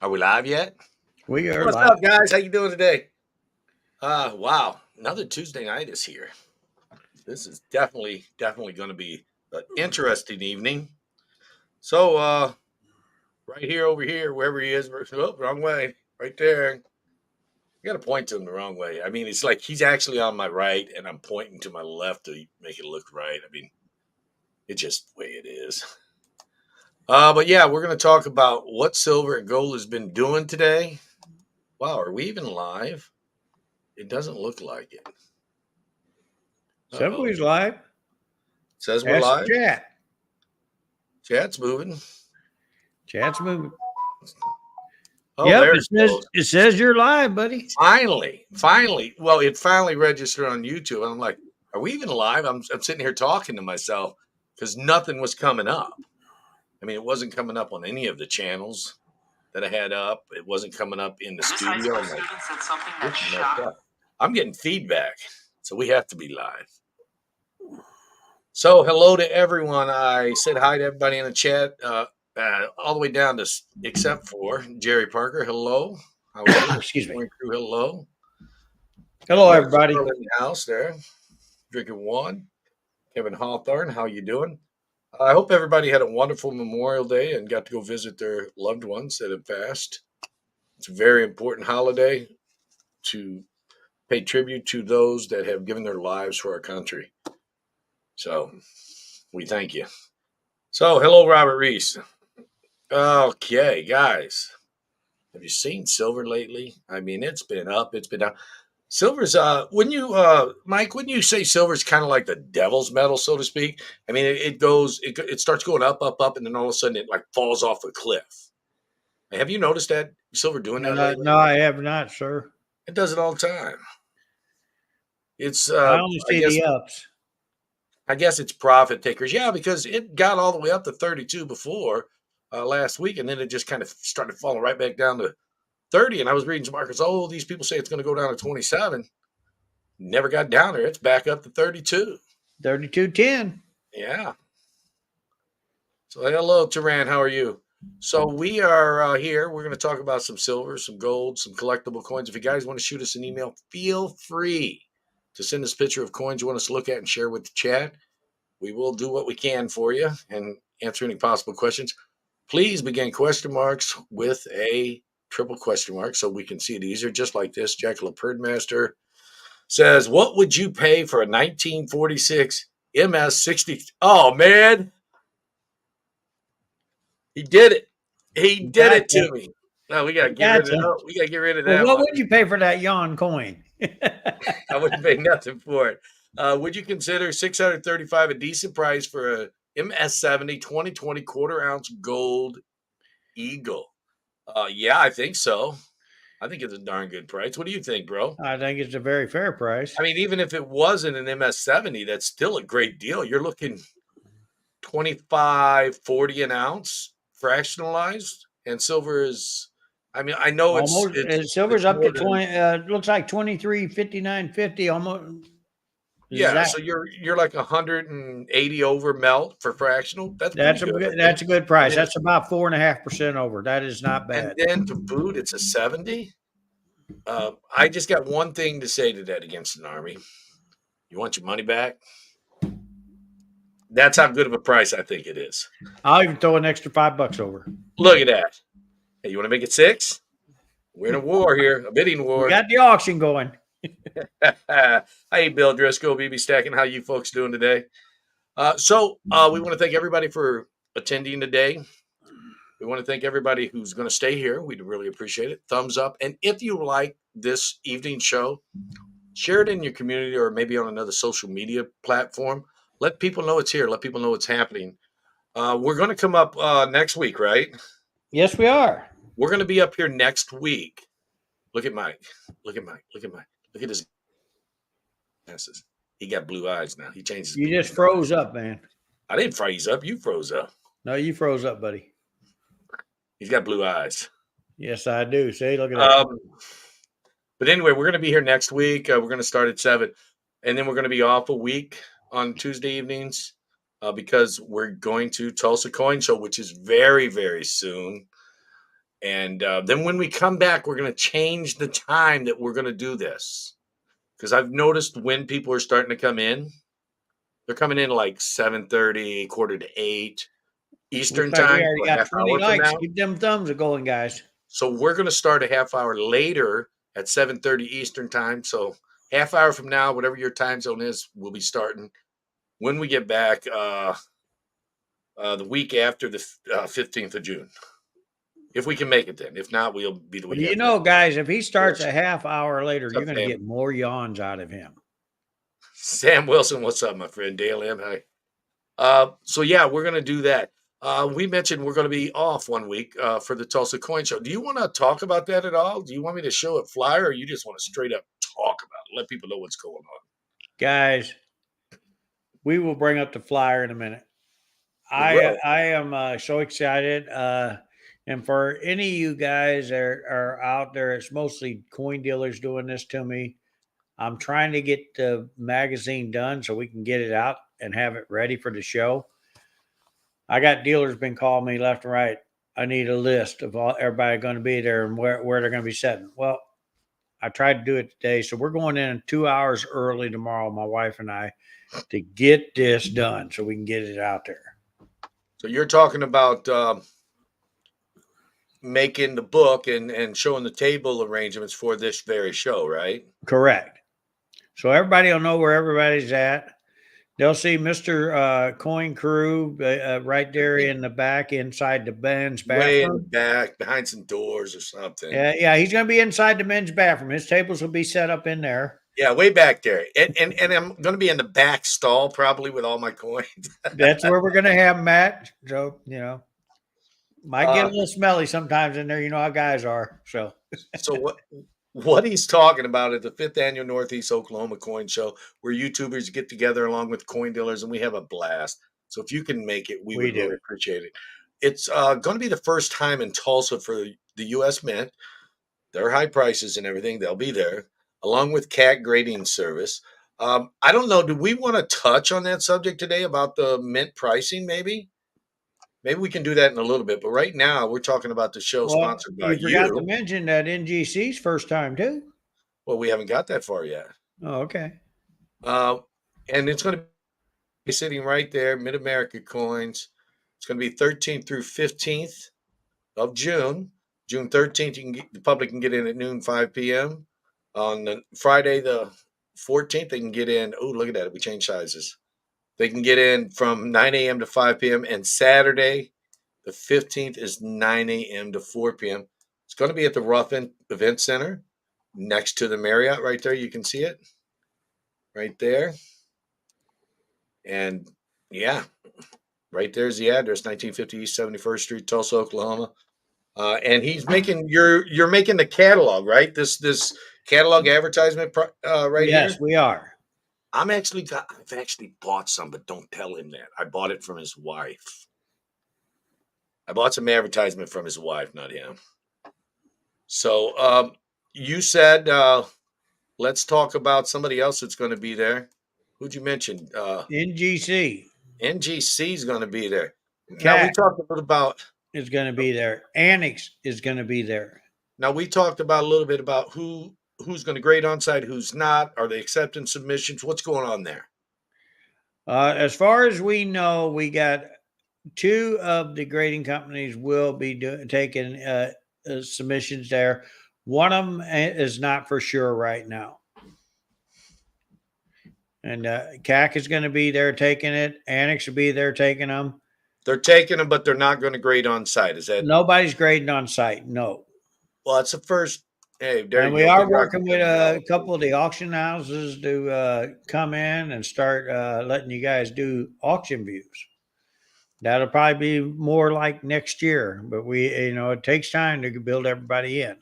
Are we live yet? We are What's live. up, guys? How you doing today? Wow, another Tuesday night is here. This is definitely going to be an interesting evening. So, right here, over here, wherever he is, oh, wrong way, right there. I got to point to him the wrong way. I mean, it's like he's actually on my right, and I'm pointing to my left to make it look right. I mean, it's just the way it is. But yeah, we're going to talk about what silver and gold has been doing today. Wow, are we even live? It doesn't look like it. Uh-oh. Somebody's live. Says we're Ask the live. chat. Chat's moving. Chat's moving. Oh, Yep, there it it says goes. it says you're live, buddy. Finally. Well, it finally registered on YouTube. I'm like, are we even live? I'm sitting here talking to myself because nothing was coming up. I mean, it wasn't coming up on any of the channels that I had up. It wasn't coming up in the This high studio. school I'm like, student said something this that is messed shocked. up. I'm getting feedback, so we have to be live. So, hello to everyone. I said hi to everybody in the chat, all the way down to except for Jerry Parker. Hello, how are you? Excuse me. Morning crew, hello. Hello, We got everybody. Carl in the house there, drinking one. Kevin Hawthorne, how you doing? I hope everybody had a wonderful Memorial Day and got to go visit their loved ones that have passed. It's a very important holiday to pay tribute to those that have given their lives for our country. So we thank you. So, hello, Robert Reese. Okay, guys, have you seen silver lately? I mean, it's been up, it's been down. Silver's when you Mike, wouldn't you say silver's kind of like the devil's metal, so to speak? I mean, it starts going up, and then all of a sudden it like falls off a cliff. Have you noticed that silver doing that lately? No, I have not, sir. It does it all the time. It's I only see the ups. I guess it's profit takers. Yeah, because it got all the way up to 32 before last week, and then it just kind of started falling right back down to 30. And I was reading some articles. Oh, these people say it's going to go down to 27. Never got down there. It's back up to 32. 32.10. Yeah. So hello, Turan. How are you? So we are here. We're going to talk about some silver, some gold, some collectible coins. If you guys want to shoot us an email, feel free to send us a picture of coins you want us to look at and share with the chat. We will do what we can for you and answer any possible questions. Please begin question marks with a triple question mark so we can see it easier, just like this. Jack Leopardmaster says, what would you pay for a 1946 MS-60? Oh, man. He did it. He did it to me. No, we gotta get rid of that. We gotta get rid of Well, that what one. would you pay for that yawn coin? I wouldn't pay nothing for it. Would you consider 635 a decent price for a MS-70 2020 quarter ounce gold eagle? Yeah, I think so. I think it's a darn good price. What do you think, bro? I think it's a very fair price. I mean, even if it wasn't an MS-70, that's still a great deal. You're looking 25.40 an ounce fractionalized, and silver is, I mean, I know Almost silver's up more to than, 20. Looks like 23.59.50. Almost. yeah, so you're like 180 over melt for fractional. That's pretty good. That's a good price. And That's about 4.5% over. That is not and bad. then to boot, it's a 70. I just got one thing to say to that against an army. You want your money back? That's how good of a price I think it is. I'll even throw an extra $5 over. Look at that. Hey, you want to make it 6? We're in a war here, a bidding war. We got the auction going. Hey, Bill Driscoll, BB Stacking. How you folks doing today? So we want to thank everybody for attending today. We want to thank everybody who's going to stay here. We'd really appreciate it. Thumbs up. And if you like this evening show, share it in your community or maybe on another social media platform. Let people know it's here. Let people know it's happening. We're going to come up next week, right? Yes, we are. We're going to be up here next week. Look at Mike. Look at Mike. Look at Mike. Look at his glasses. He got blue eyes now. He changed his You just froze up, man. I didn't freeze up. You froze up. No, you froze up, buddy. He's got blue eyes. Yes, I do. See, look at that. But anyway, we're going to be here next week. We're going to start at 7. And then we're going to be off a week on Tuesday evenings because we're going to Tulsa Coin Show, which is very, very soon. And then when we come back, we're going to change the time that we're going to do this. Because I've noticed when people are starting to come in, they're coming in like 7:30, quarter to 8 Looks Eastern like we time, already so a got half 20 hour from likes. now. Keep them thumbs going, guys. So we're going to start a half hour later at 7:30 Eastern time. So half hour from now, whatever your time zone is, we'll be starting. When we get back, the week after the 15th of June. If we can make it then. If not, we'll be the Well, week you after that. know, guys, if he starts Yes. a half hour later, What's you're up, going to fam? get more yawns out of him. Sam Wilson, what's up, my friend? Dale M. Hi. So yeah, we're gonna do that. We mentioned we're gonna be off one week for the Tulsa Coin Show. Do you want to talk about that at all? Do you want me to show a flyer, or you just want to straight up talk about it? Let people know what's going on. Guys, we will bring up the flyer in a minute. We I will. I am so excited. And for any of you guys that are out there, it's mostly coin dealers doing this to me. I'm trying to get the magazine done so we can get it out and have it ready for the show. I got dealers been calling me left and right. I need a list of all everybody going to be there and where they're going to be sitting. Well, I tried to do it today, so we're going in 2 hours early tomorrow, my wife and I, to get this done so we can get it out there. So you're talking about making the book and showing the table arrangements for this very show, right? Correct. So everybody will know where everybody's at. They'll see Mr. Coin Crew right there in the back inside the men's Way in the bathroom. back, behind some doors or something. Yeah, yeah, he's going to be inside the men's bathroom. His tables will be set up in there. Yeah, way back there. And I'm going to be in the back stall probably with all my coins. That's where we're going to have Matt. So, might get a Uh, little smelly sometimes in there. You know how guys are. So, so what he's talking about is the fifth annual Northeast Oklahoma Coin Show, where YouTubers get together along with coin dealers, and we have a blast. So if you can make it, we we would do. really appreciate it. It's going to be the first time in Tulsa for the U.S. Mint. Their high prices and everything, they'll be there, along with CAT grading service. I don't know. Do we want to touch on that subject today about the mint pricing? Maybe we can do that in a little bit. But right now, we're talking about the show Well, sponsored by you forgot to you. mention that NGC's first time, too. Well, we haven't got that far yet. Oh, okay. Uh, and it's going to be sitting right there, Mid America Coins. It's going to be 13th through 15th of June. June 13th, the public can get in at noon, 5 p.m. On the Friday, the 14th, they can get in. Oh, look at that. We changed sizes. They can get in from 9 a.m. to 5 p.m. And Saturday, the 15th, is 9 a.m. to 4 p.m. It's going to be at the Ruffin Event Center next to the Marriott right there. You can see it right there. And yeah, right there's the address, 1950 East 71st Street, Tulsa, Oklahoma. And he's making you're making the catalog, right? This catalog advertisement right Yes, here. we are. I've actually bought some, but don't tell him that. I bought it from his wife. I bought some advertisement from his wife, not him. So you said let's talk about somebody else that's going to be there. Who'd you mention? NGC. NGC is going to be there. Now we CAT talked a little about. is going to be there. Annex is going to be there. Now we talked about a little bit about who's going to grade on site, who's not. Are they accepting submissions? What's going on there? As far as we know, we got two of the grading companies will be taking submissions there. One of them is not for sure right now. And CAC is going to be there taking it. Annex will be there taking them. They're taking them, but they're not going to grade on site. Is that Nobody's grading on site. No. well? It's the first. Hey, there And you we go. are Big Rock. working with a couple of the auction houses to come in and start letting you guys do auction views. That'll probably be more like next year, but it takes time to build everybody in.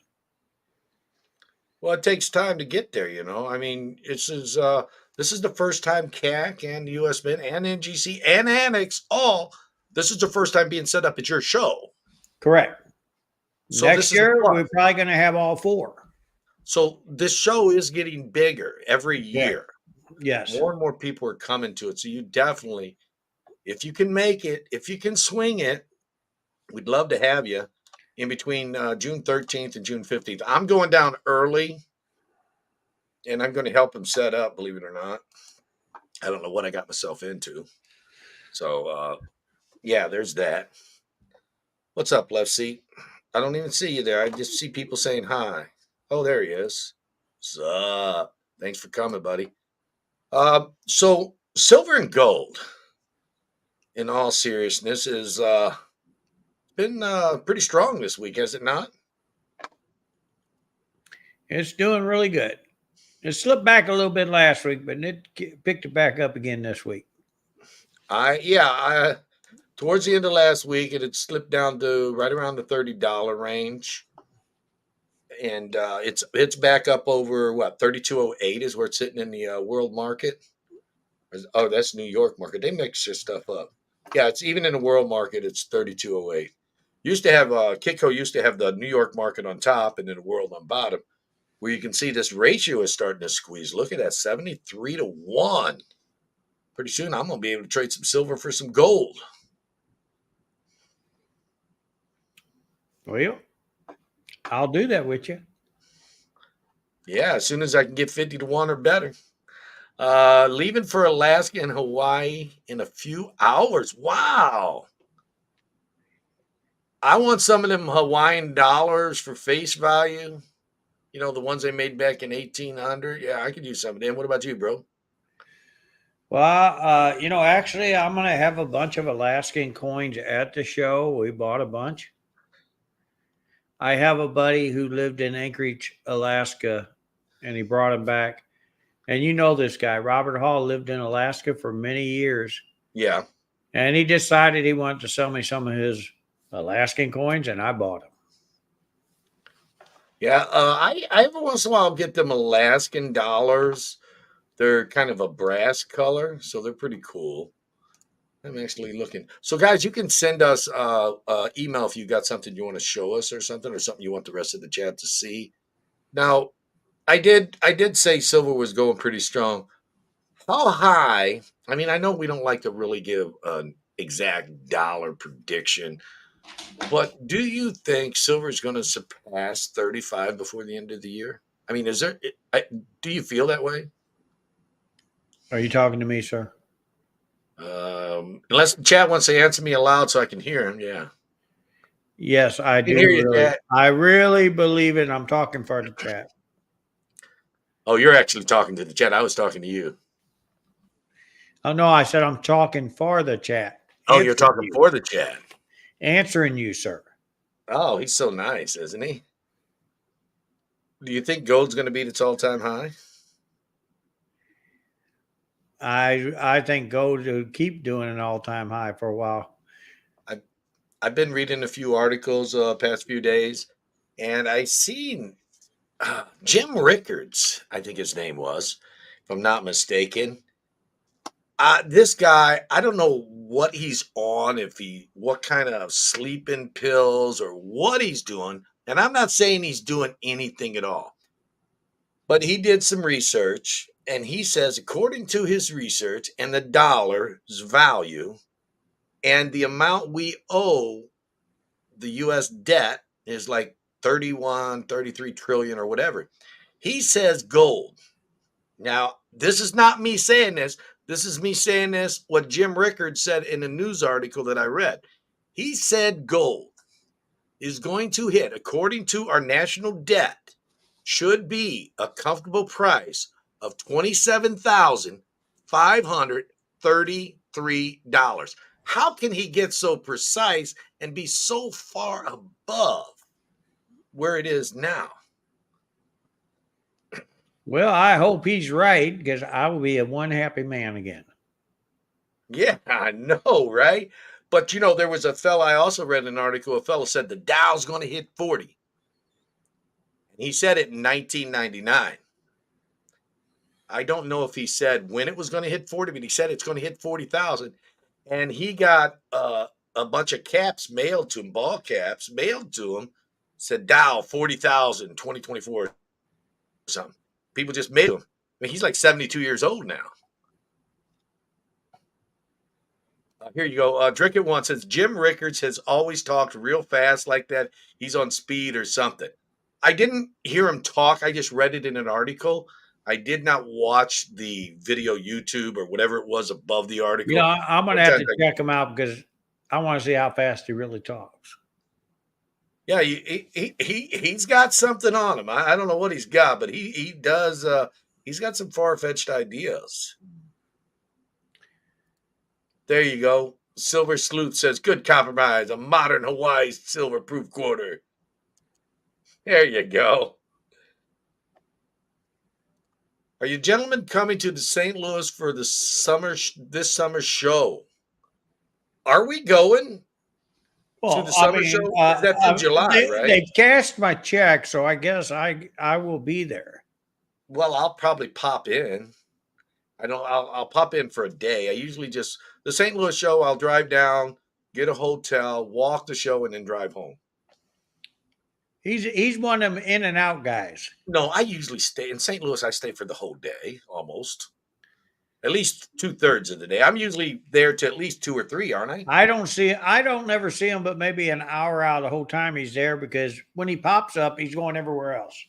Well, it takes time to get there. I mean, this is the first time CAC and US Mint and NGC and Annex all. This is the first time being set up at your show. Correct. So this Next is a year, plus. we're probably going to have all four. So this show is getting bigger every Correct. year. Yes. More and more people are coming to it. So you definitely, if you can make it, if you can swing it, we'd love to have you. in between June 13th and June 15th. I'm going down early, and I'm going to help him set up, believe it or not. I don't know what I got myself into. So, yeah, there's that. What's up, left seat? I don't even see you there. I just see people saying hi. Oh, there he is. What's up? Thanks for coming, buddy. So silver and gold, in all seriousness, is been pretty strong this week, has it not? It's doing really good. It slipped back a little bit last week, but picked it back up again this week. I towards the end of last week, it had slipped down to right around the $30 range, and it's back up over what 3208 is where it's sitting in the world market. Oh, that's New York market. They mix this stuff up. Yeah, it's even in the world market. It's 3208. Used to have Kitco used to have the New York market on top and then the world on bottom, where you can see this ratio is starting to squeeze. Look at that, 73-1. Pretty soon, I'm gonna be able to trade some silver for some gold. Well, I'll do that with you. Yeah, as soon as I can get 50-1 or better. Leaving for Alaska and Hawaii in a few hours. Wow. I want some of them Hawaiian dollars for face value. You know, the ones they made back in 1800. Yeah, I could use some of them. What about you, bro? Well, actually, I'm going to have a bunch of Alaskan coins at the show. We bought a bunch. I have a buddy who lived in Anchorage, Alaska, and he brought them back. And you know this guy, Robert Hall, lived in Alaska for many years. Yeah. And he decided he wanted to sell me some of his Alaskan coins, and I bought them. Yeah. I every once in a while get them Alaskan dollars. They're kind of a brass color, so they're pretty cool. I'm actually looking. So, guys, you can send us email if you got something you want to show us or something you want the rest of the chat to see. Now, I did say silver was going pretty strong. How high? I mean, I know we don't like to really give an exact dollar prediction, but do you think silver is going to surpass 35 before the end of the year? I mean, is there? Do you feel that way? Are you talking to me, sir? Unless the chat wants to answer me aloud so I can hear him. Yeah, Yes, I I can do hear you, really. chat. I really believe it. I'm talking for the chat. Oh, you're actually talking to the chat. I was talking to you. Oh no, I said I'm talking for the chat. Oh, you're Answering talking you. for the chat. Answering you, sir. Oh, he's so nice, isn't he? Do you think gold's going to beat its all-time high? I think gold will keep doing an all time high for a while. I've I've been reading a few articles past few days, and I seen Jim Rickards. I think his name was, if I'm not mistaken. This guy, I don't know what he's on, what kind of sleeping pills or what he's doing, and I'm not saying he's doing anything at all. But he did some research, and he says, according to his research and the dollar's value and the amount we owe the US debt is like 31, 33 trillion or whatever. He says gold. Now, this is not me saying this. This is me saying this, what Jim Rickard said in a news article that I read. He said gold is going to hit, according to our national debt, should be a comfortable price of $27,533. How can he get so precise and be so far above where it is now? Well, I hope he's right because I will be a one happy man again. Yeah, I know, right? But there was a fella, I also read an article, a fella said the Dow's going to hit 40. And he said it in 1999. I don't know if he said when it was going to hit 40, but he said it's going to hit 40,000. And he got a bunch of caps mailed to him, ball caps mailed to him, said Dow 40,000, 2024 or something. People just mailed him. I mean, he's like 72 years old now. Here you go. Drink It Once says Jim Rickards has always talked real fast like that. He's on speed or something. I didn't hear him talk. I just read it in an article. I did not watch the video YouTube or whatever it was above the You know, article. I'm going to have Sometimes to check him out because I want to see how fast he really talks. yeah, he's got something on him. I don't know what he's got, but he does. He's got some far fetched ideas. There you go. Silver Sleuth says, "Good compromise. A modern Hawaii silver proof quarter." There you go. Are you gentlemen coming to the St. Louis for the this summer show? Are we going to the Well, I summer mean, show? That's in July, right? they've cashed my check, so I guess I will be there. Well, I'll probably pop in. I don't. I'll pop in for a day. I usually just the St. Louis show. I'll drive down, get a hotel, walk the show, and then drive home. He's one of them in and out guys. No, I usually stay in St. Louis. I stay for the whole day, almost at least 2/3 of the day. I'm usually there to at least 2 or 3, aren't I? I don't never see him, but maybe an hour out the whole time he's there because when he pops up, he's going everywhere else.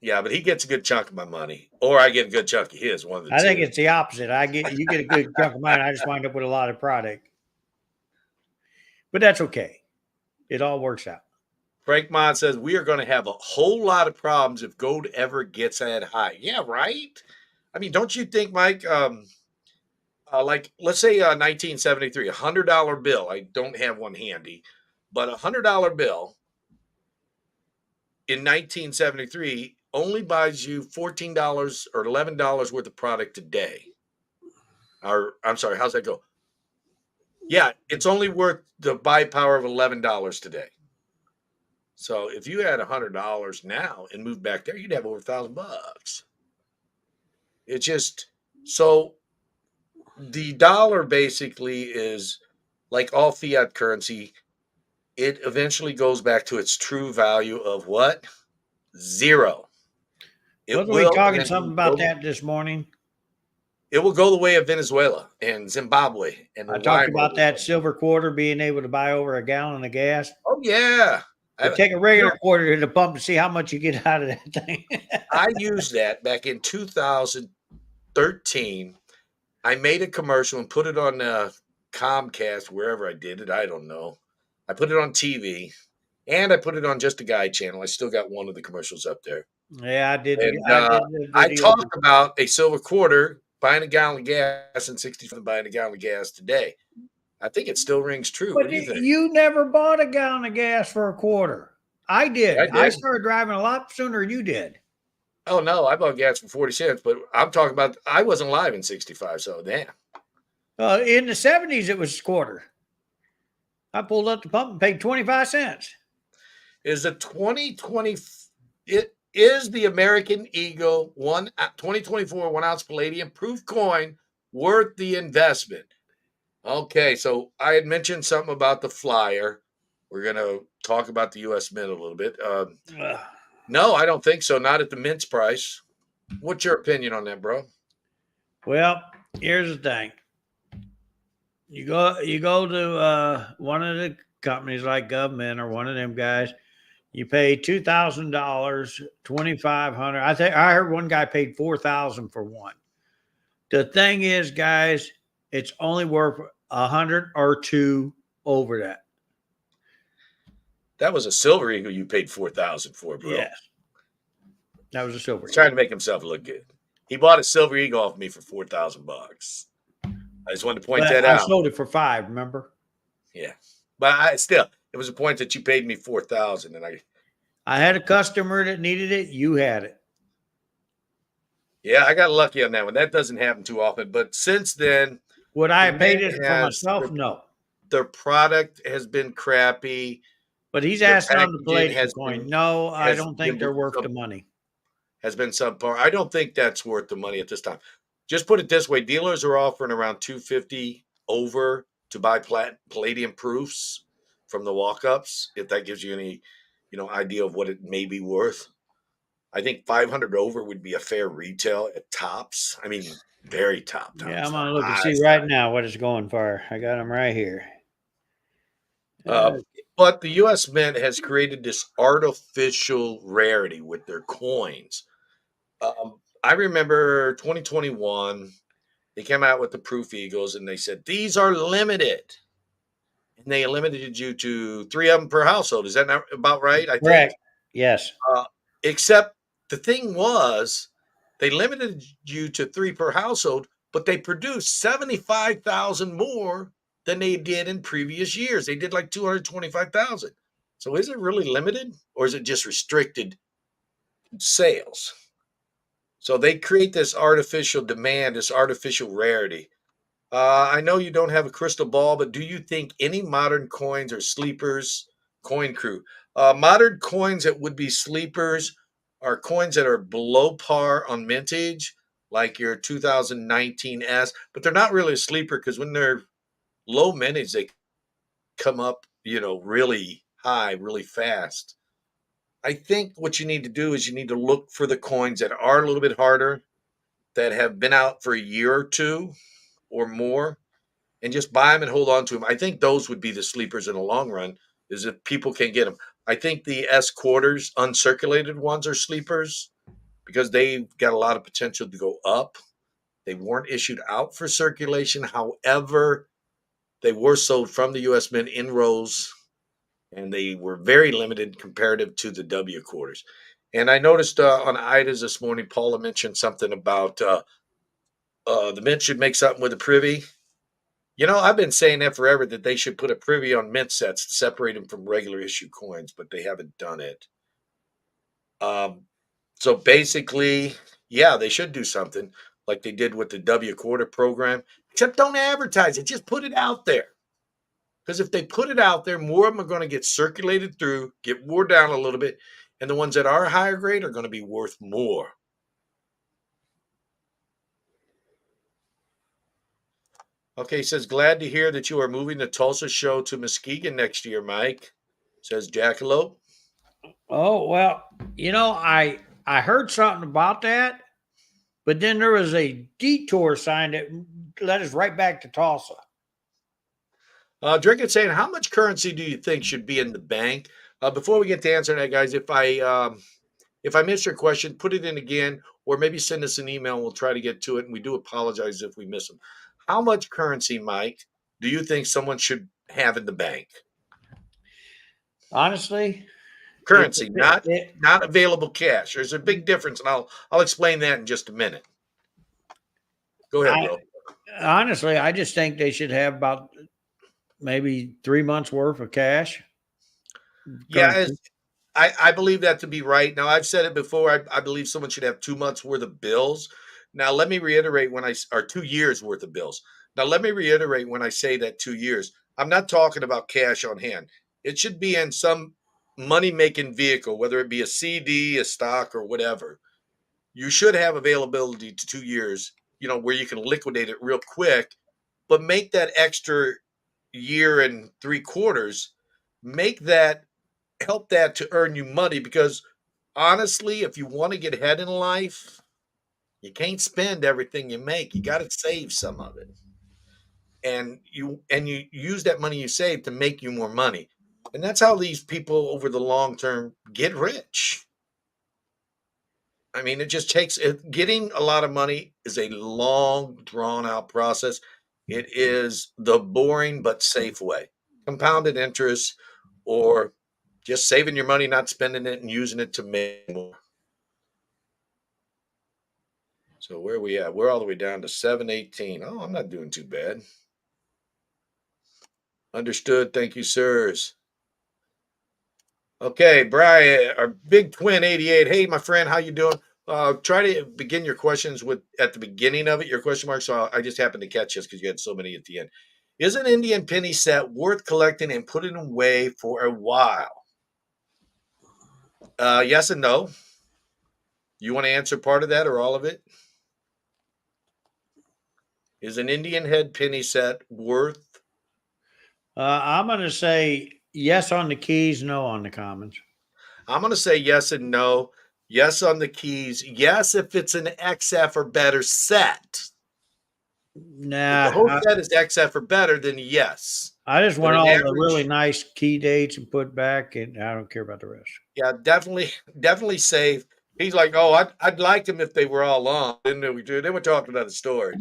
Yeah, but he gets a good chunk of my money, or I get a good chunk of his. One of the I think two. it's the opposite. You get a good chunk of mine. I just wind up with a lot of product, but that's okay. It all works out. Frank Mon says we are going to have a whole lot of problems if gold ever gets that high. Yeah, right. I mean, don't you think, Mike? Like let's say 1973, $100 bill. I don't have one handy, but $100 bill in 1973 only buys you $14 or $11 worth of product today. Or I'm sorry, how's that go? Yeah, it's only worth the buy power of $11 today. So if you had $100 now and moved back there, you'd have over $1,000. It's just so the dollar basically is like all fiat currency. It eventually goes back to its true value of what? Zero. It Wasn't we will talking something eventually about go. that this morning? It will go the way of Venezuela and Zimbabwe and the I talked lime about over. that silver quarter being able to buy over a gallon of gas. Oh yeah, But I, take a you know, regular quarter to the pump to see how much you get out of that thing. I used that back in 2013. I made a commercial and put it on Comcast, wherever I did it. I don't know. I put it on TV and I put it on Just a Guy channel. I still got one of the commercials up there. Yeah, And I did the I video. talk about a silver quarter buying a gallon of gas and 67 buying a gallon of gas today. I think it still rings true. What But do you think? you never bought a gallon of gas for a quarter. I Yeah, I did. I did. started driving a lot sooner than you did. Oh no, I bought gas for 40 cents, but I'm talking about I wasn't alive in 65, so damn. In the 70s, it was a quarter. I pulled up the pump and paid 25 cents. Is the 2020 it is the American Eagle 2024 1 ounce palladium proof coin worth the investment? Okay, so I had mentioned something about the flyer. We're gonna talk about the U.S. Mint a little bit. Ugh. No, I don't think so. Not at the Mint's price. What's your opinion on that, bro? Well, here's the thing. You go to one of the companies like government or one of them guys. You pay $2,000, 2,500. I think I heard one guy paid 4,000 for one. The thing is, guys, it's only worth 100 or two over that. That was a Silver Eagle you paid 4,000 for, bro. Yes, that was a silver. He's trying to make himself look good. He bought a Silver Eagle off me for $4,000. I just wanted to point But that I out. sold it for 5. Remember? Yeah, but it was a point that you paid me 4,000, and I had a customer that needed it. You had it. yeah, I got lucky on that one. That doesn't happen too often. But since then, Would I the have paid Mint it for myself? No. their product has been crappy. But he's Their asking on the packaging palladium coin. No, I has don't think been they're worth the money. has been subpar. I don't think that's worth the money at this time. Just put it this way: dealers are offering around 250 over to buy palladium proofs from the walk-ups. If that gives you any, idea of what it may be worth. I think 500 over would be a fair retail at tops. I mean, Very top Yeah, I'm tops, the gonna look and see highest right top. now what it's going for. I got them right here. Uh, Uh, but the U.S. Mint has created this artificial rarity with their coins. I remember 2021, they came out with the Proof Eagles and they said, these are limited. And they limited you to three of them per household. Is that not about right? I think. Correct. Yes. Uh, except the thing was, they limited you to three per household, but they produced 75,000 more than they did in previous years. They did like 225,000. So is it really limited or is it just restricted sales? So they create this artificial demand, this artificial rarity. I know you don't have a crystal ball, but do you think any modern coins are sleepers? Coin crew. Modern coins that would be sleepers are coins that are below par on mintage, like your 2019 S, but they're not really a sleeper because when they're low mintage, they come up, really high, really fast. I think what you need to do is you need to look for the coins that are a little bit harder, that have been out for a year or two or more, and just buy them and hold on to them. I think those would be the sleepers in the long run, is if people can get them. I think the S quarters, uncirculated ones, are sleepers because they've got a lot of potential to go up. They weren't issued out for circulation. However, they were sold from the U.S. Mint in rows, and they were very limited comparative to the W quarters. And I noticed on IDAs this morning, Paula mentioned something about the Mint should make something with the privy. I've been saying that forever, that they should put a privy on mint sets to separate them from regular issue coins, but they haven't done it. Um, so basically, yeah, they should do something like they did with the W quarter program, except don't advertise it. Just put it out there. Because if they put it out there, more of them are going to get circulated through, get wore down a little bit, and the ones that are higher grade are going to be worth more. Okay, says, glad to hear that you are moving the Tulsa show to Muskegon next year, Mike. Says Jackalope. Oh well, I heard something about that, but then there was a detour sign that led us right back to Tulsa. Drinking saying, how much currency do you think should be in the bank? Before we get to answering that, guys, if I missed your question, put it in again, or maybe send us an email and we'll try to get to it. And we do apologize if we miss them. How much currency, Mike, do you think someone should have in the bank? Honestly, it, Currency, it, not it not available cash. There's a big difference, and I'll explain that in just a minute. Go ahead, I bro. honestly, I just think they should have about maybe 3 months worth of cash Yeah, currency. I believe that to be right. Now, I've said it before. I believe someone should have 2 months worth of bills. Now, let me reiterate or 2 years worth of bills. Now, let me reiterate when I say that 2 years, I'm not talking about cash on hand. It should be in some money making vehicle, whether it be a CD, a stock, or whatever. You should have availability to 2 years, where you can liquidate it real quick, but make that extra year and 3 quarters, make that help that to earn you money because honestly, if you want to get ahead in life, you can't spend everything you make. You got to save some of it. And you use that money you save to make you more money. And that's how these people over the long term get rich. I mean, it just takes getting a lot of money is a long, drawn out process. It is the boring but safe way. Compounded interest or just saving your money, not spending it and using it to make more. So where are we at? We're all the way down to 718. Oh, I'm not doing too bad. Understood. Thank you, sirs. Okay, Brian, our big twin 88. Hey, my friend, how you doing? Try to begin your questions with at the beginning of it, your question mark. So I just happened to catch this because you had so many at the end. Is an Indian penny set worth collecting and putting away for a while? Yes and no. You want to answer part of that or all of it? Is an Indian head penny set worth? I'm going to say yes on the keys, no on the commons. I'm going to say yes and no. Yes on the keys. Yes if it's an XF or better set. If the Nah, whole set is XF or better, then yes. I just But want an all the really average, nice key dates and put back, and I don't care about the rest. yeah, definitely, definitely safe. He's like, oh, I'd like them if they were all on. Then we're talking about the story.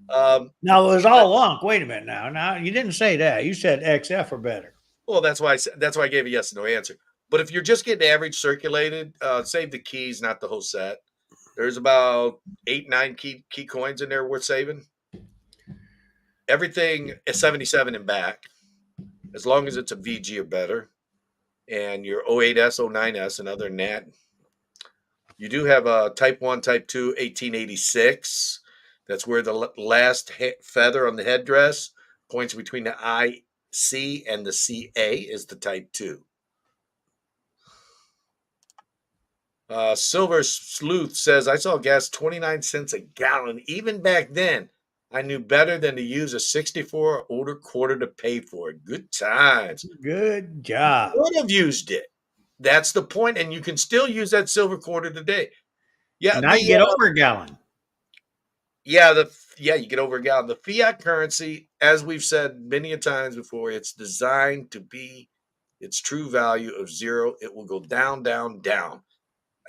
Um, No, it was but all lunk. Wait a minute now. Now you didn't say that. You said XF or better. well, that's why I gave a yes and no answer. But if you're just getting average circulated, save the keys, not the whole set. There's about 8, 9 key coins in there worth saving. Everything is 77 and back, as long as it's a VG or better, and your 08S, 09S, and other than that, you do have a Type 1, Type 2, 1886. That's where the last feather on the headdress points between the IC and the CA is the Type 2. Silver Sleuth says, I saw gas 29 cents a gallon. Even back then, I knew better than to use a 64 or older quarter to pay for it. Good times. Good job. Would have used it. That's the point, and you can still use that silver quarter today. Yeah, Now you get over a gallon. you get over a gallon. The fiat currency, as we've said many a times before, it's designed to be its true value of zero. It will go down, down, down.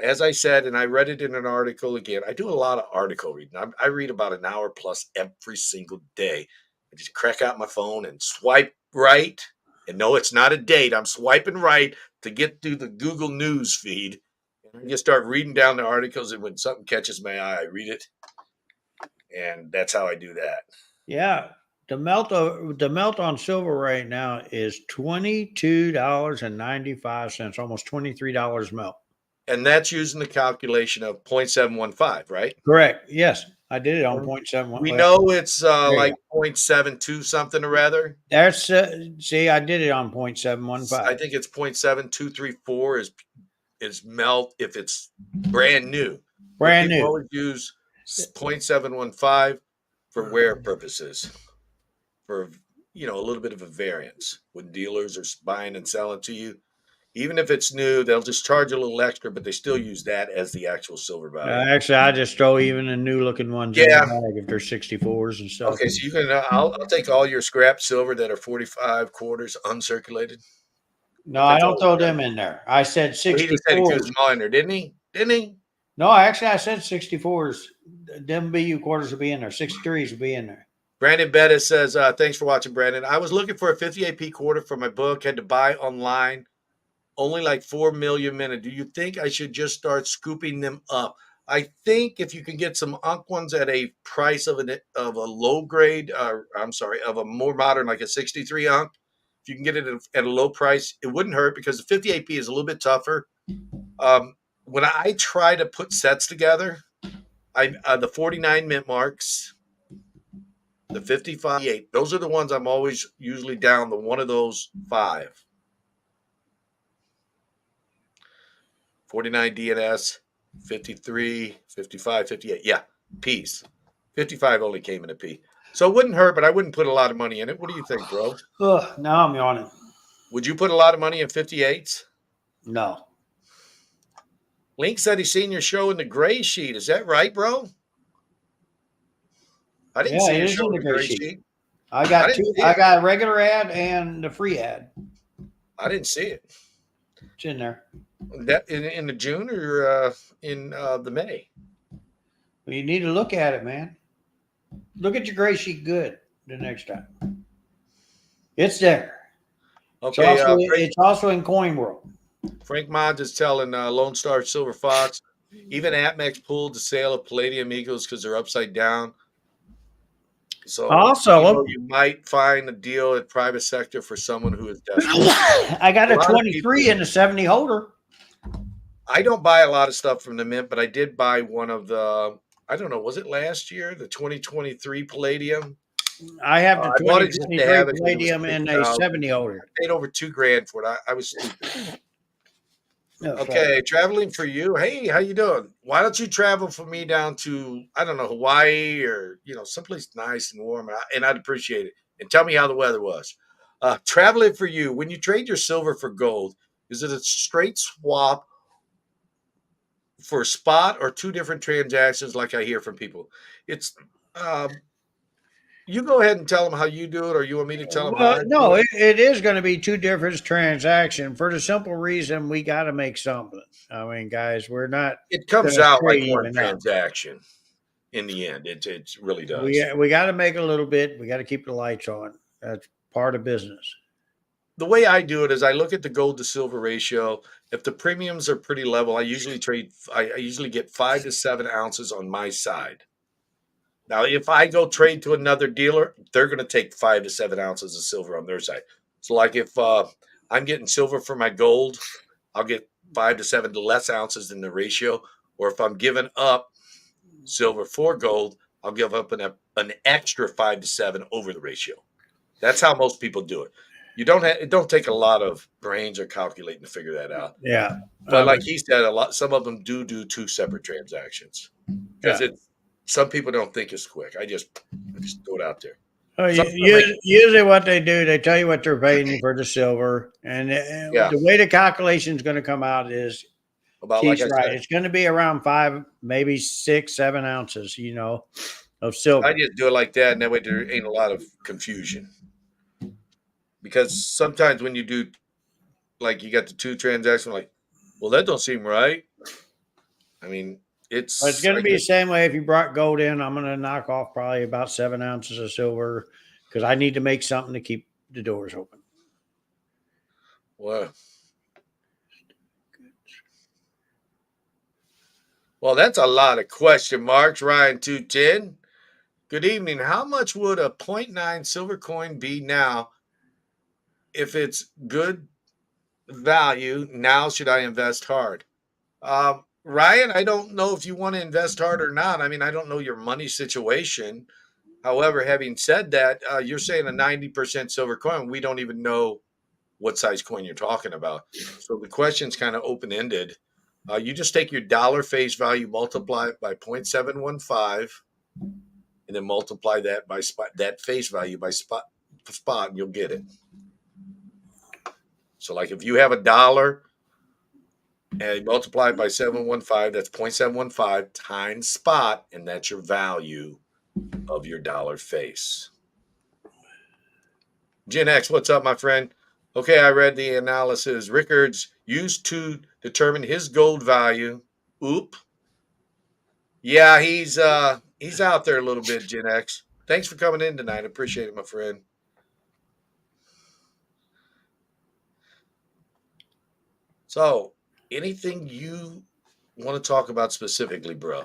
As I said, and I read it in an article again. I do a lot of article reading. I read about an hour plus every single day. I just crack out my phone and swipe right. And no, it's not a date. I'm swiping right to get through the Google News feed. And I just start reading down the articles. And when something catches my eye, I read it. And that's how I do that. Yeah. The melt on silver right now is $22.95, almost $23 melt. And that's using the calculation of 0.715, right? Correct. Yes, I did it on point seven one. We Well, know it's there you like go. 0.72 something or rather. That's see, I did it on 0.715. I think it's 0.7234 is melt if it's brand new. But Brand people new. always use 0.715 for wear purposes, for a little bit of a variance when dealers are buying and selling to you. Even if it's new, they'll just charge a little extra, but they still use that as the actual silver value. Actually, I just throw even the new looking ones in the Yeah. bag if they're 64s and stuff. Okay. So you can. I'll take all your scrap silver that are 45 quarters uncirculated. No, I'll I take don't all of throw that. them in there. I said Well, he just said he threw 64s. them all in there, didn't he? Didn't he? No, actually, I said 64s. Them BU quarters will be in there. 63s will be in there. Brandon Bettis says, thanks for watching, Brandon. I was looking for a 58p quarter for my book, had to buy online, only like 4 million minutes. Do you think I should just start scooping them up? I think if you can get some Unk ones at a price of a low grade, I'm sorry, of a more modern, like a 63 Unk, if you can get it at a low price, it wouldn't hurt because the 58p is a little bit tougher. When I try to put sets together, the 49 mint marks, the 55, those are the ones I'm always usually down the one of those five. 49 DNS, 53, 55, 58. Yeah, P's. 55 only came in a P. So it wouldn't hurt, but I wouldn't put a lot of money in it. What do you think, bro? Ugh, now I'm yawning. Would you put a lot of money in 58s? No. Link said he's seen your show in the gray sheet. Is that right, bro? I didn't Yeah, see it your is show in in the the gray gray sheet. sheet. I I got didn't two. see I it. got a regular ad and the free ad. I didn't see it. It's in there. That in the June or in the May? Well, you need to look at it, man. Look at your gray sheet good the next time. It's there. Okay, It's also in Coin World. Frank Mods is telling Lone Star Silver Fox, even Atmex pulled the sale of Palladium Eagles because they're upside down. So, Also, you might find a deal at private sector for someone who is desperate. I got A a lot of 23 people, and a 70 holder. I don't buy a lot of stuff from the mint, but I did buy one of the, I don't know, was it last year, the 2023 Palladium? I have the I bought it just to 2023 have it because it was Palladium and a 6,000. 70 holder. I paid over $2,000 for it. I was stupid. No, sorry. Okay, traveling for you. Hey, how you doing? Why don't you travel for me down to, I don't know, Hawaii or someplace nice and warm, and I'd appreciate it. And tell me how the weather was. Traveling for you. When you trade your silver for gold, is it a straight swap for spot or two different transactions? Like I hear from people, it's You go ahead and tell them how you do it, or you want me to tell them how Well, I do no, it? it is going to be two different transactions for the simple reason we got to make something. I mean, guys, we're not It going comes to out like straight one even up. transaction in the end. It really does. We got to make a little bit. We got to keep the lights on. That's part of business. The way I do it is I look at the gold to silver ratio. If the premiums are pretty level, I usually trade. I usually get 5 to 7 ounces on my side. Now, if I go trade to another dealer, they're going to take 5 to 7 ounces of silver on their side. So, like if I'm getting silver for my gold, I'll get 5 to 7 less ounces in the ratio. Or if I'm giving up silver for gold, I'll give up an extra 5 to 7 over the ratio. That's how most people do it. You don't have, it don't take a lot of brains or calculating to figure that out. Yeah. But like But he said, a lot some of them do two separate transactions because yeah. it's some people don't think it's quick. I just throw it out there. Well, Some people make usually what they do, they tell you what they're paying you for the silver, and yeah the way the calculation is going to come out is about like Keith's I right. said. It's going to be around 5, maybe 6, 7 ounces, of I silver. just do it like that, and that way there ain't a lot of confusion. Because sometimes when you do like you got the two transactions, like, well, that don't seem right. I mean, But it's it's going I to be the guess same way if you brought gold in. I'm going to knock off probably about 7 ounces of silver because I need to make something to keep the doors open. well, well, that's a lot of question marks. Ryan 210. Good evening. How much would a .9 silver coin be now if it's good value? Now should I invest hard? Ryan, I don't know if you want to invest hard or not. I mean, I don't know your money situation. However, having said that, you're saying a 90% silver coin. We don't even know what size coin you're talking about. So the question's kind of open ended. You just take your dollar face value, multiply it by 0.715, and then multiply that by spot, that face value by spot, and you'll get it. So, like if you have $1 and you multiply it by 715, that's 0.715 times spot, and that's your value of your dollar face. Gen X, what's up, my friend? Okay, I read the analysis. Rickards used to determine his gold value. Oop. Yeah, he's out there a little bit, Gen X. Thanks for coming in tonight. Appreciate it, my friend. So, anything you want to talk about specifically, bro?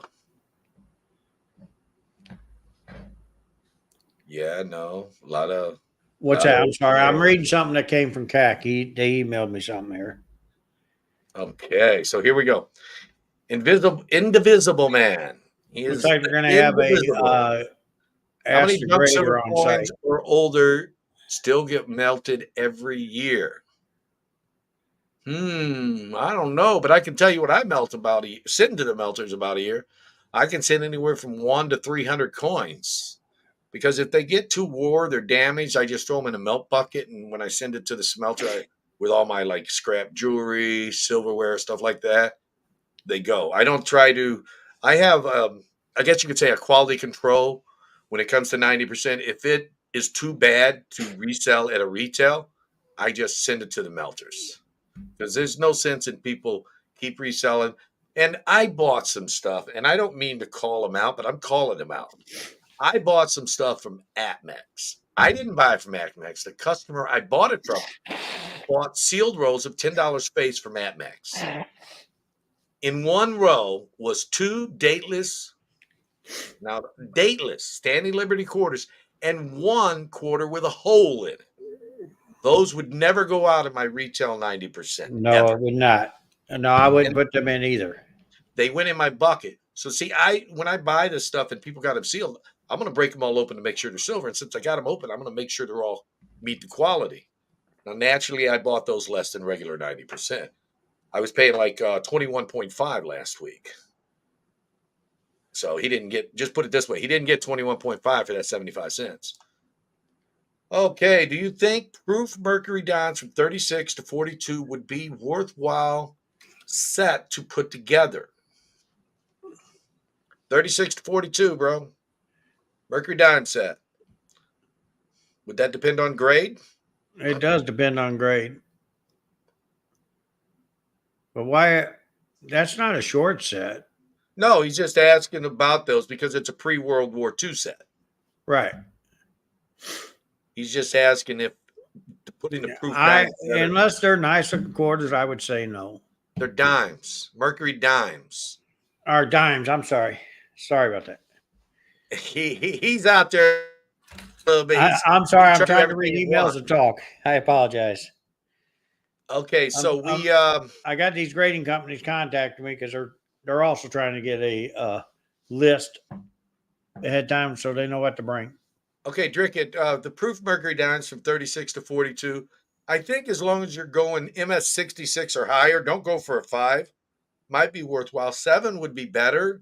Yeah, no, a What's lot of that? I'm open sorry. I'm there. reading something that came from CAC. They emailed me something here. Okay, so here we go. Indivisible man. He Looks is like they're going to have a indivisible. How Ask many the junk silver grader on coins site. or older still get melted every year? I don't know, but I can tell you what I melt about sitting to the melters about a year. I can send anywhere from 1 to 300 coins because if they get too wore, they're damaged. I just throw them in a melt bucket, and when I send it to the smelter with all my like scrap jewelry, silverware, stuff like that, they go. I don't try to. I have, I guess you could say, a quality control when it comes to 90%. If it is too bad to resell at a retail, I just send it to the melters because there's no sense in people keep reselling. And I bought some stuff, and I don't mean to call them out, but I'm calling them out. I bought some stuff from Atmex. I didn't buy it from Atmex. The customer I bought it from bought sealed rolls of $10 space from Atmex. In one row was two dateless standing Liberty quarters and one quarter with a hole in it. Those would never go out of my retail 90%, No, ever. I would not. No, I wouldn't And put them in either. they went in my bucket. So see, I when I buy this stuff and people got them sealed, I'm gonna break them all open to make sure they're silver. And since I got them open, I'm gonna make sure they're all meet the quality. Now, naturally, I bought those less than regular 90%. I was paying like 21.5 last week. So he didn't get, just put it this way, he didn't get 21.5 for that 75 cents. Okay, do you think proof mercury dimes from 36 to 42 would be worthwhile set to put together? 36 to 42, bro. Mercury dime set. Would that depend on grade? It does depend on grade. But why? That's not a short set. No, he's just asking about those because it's a pre-World War II set. Right. He's just asking if putting the proof I dimes better. unless they're nice looking quarters, I would say no. They're dimes, Mercury dimes. Or dimes. I'm sorry. Sorry about that. He's out there a little bit. I'm He sorry. I'm trying to do trying to everything read at emails once. and talk. I apologize. Okay, Um, so um, we I got these grading companies contacting me because they're also trying to get a list ahead of time so they know what to bring. okay, drink it. The proof Mercury dimes from 36 to 42. I think as long as you're going MS 66 or higher, don't go for a 5. Might be worthwhile. 7 would be better,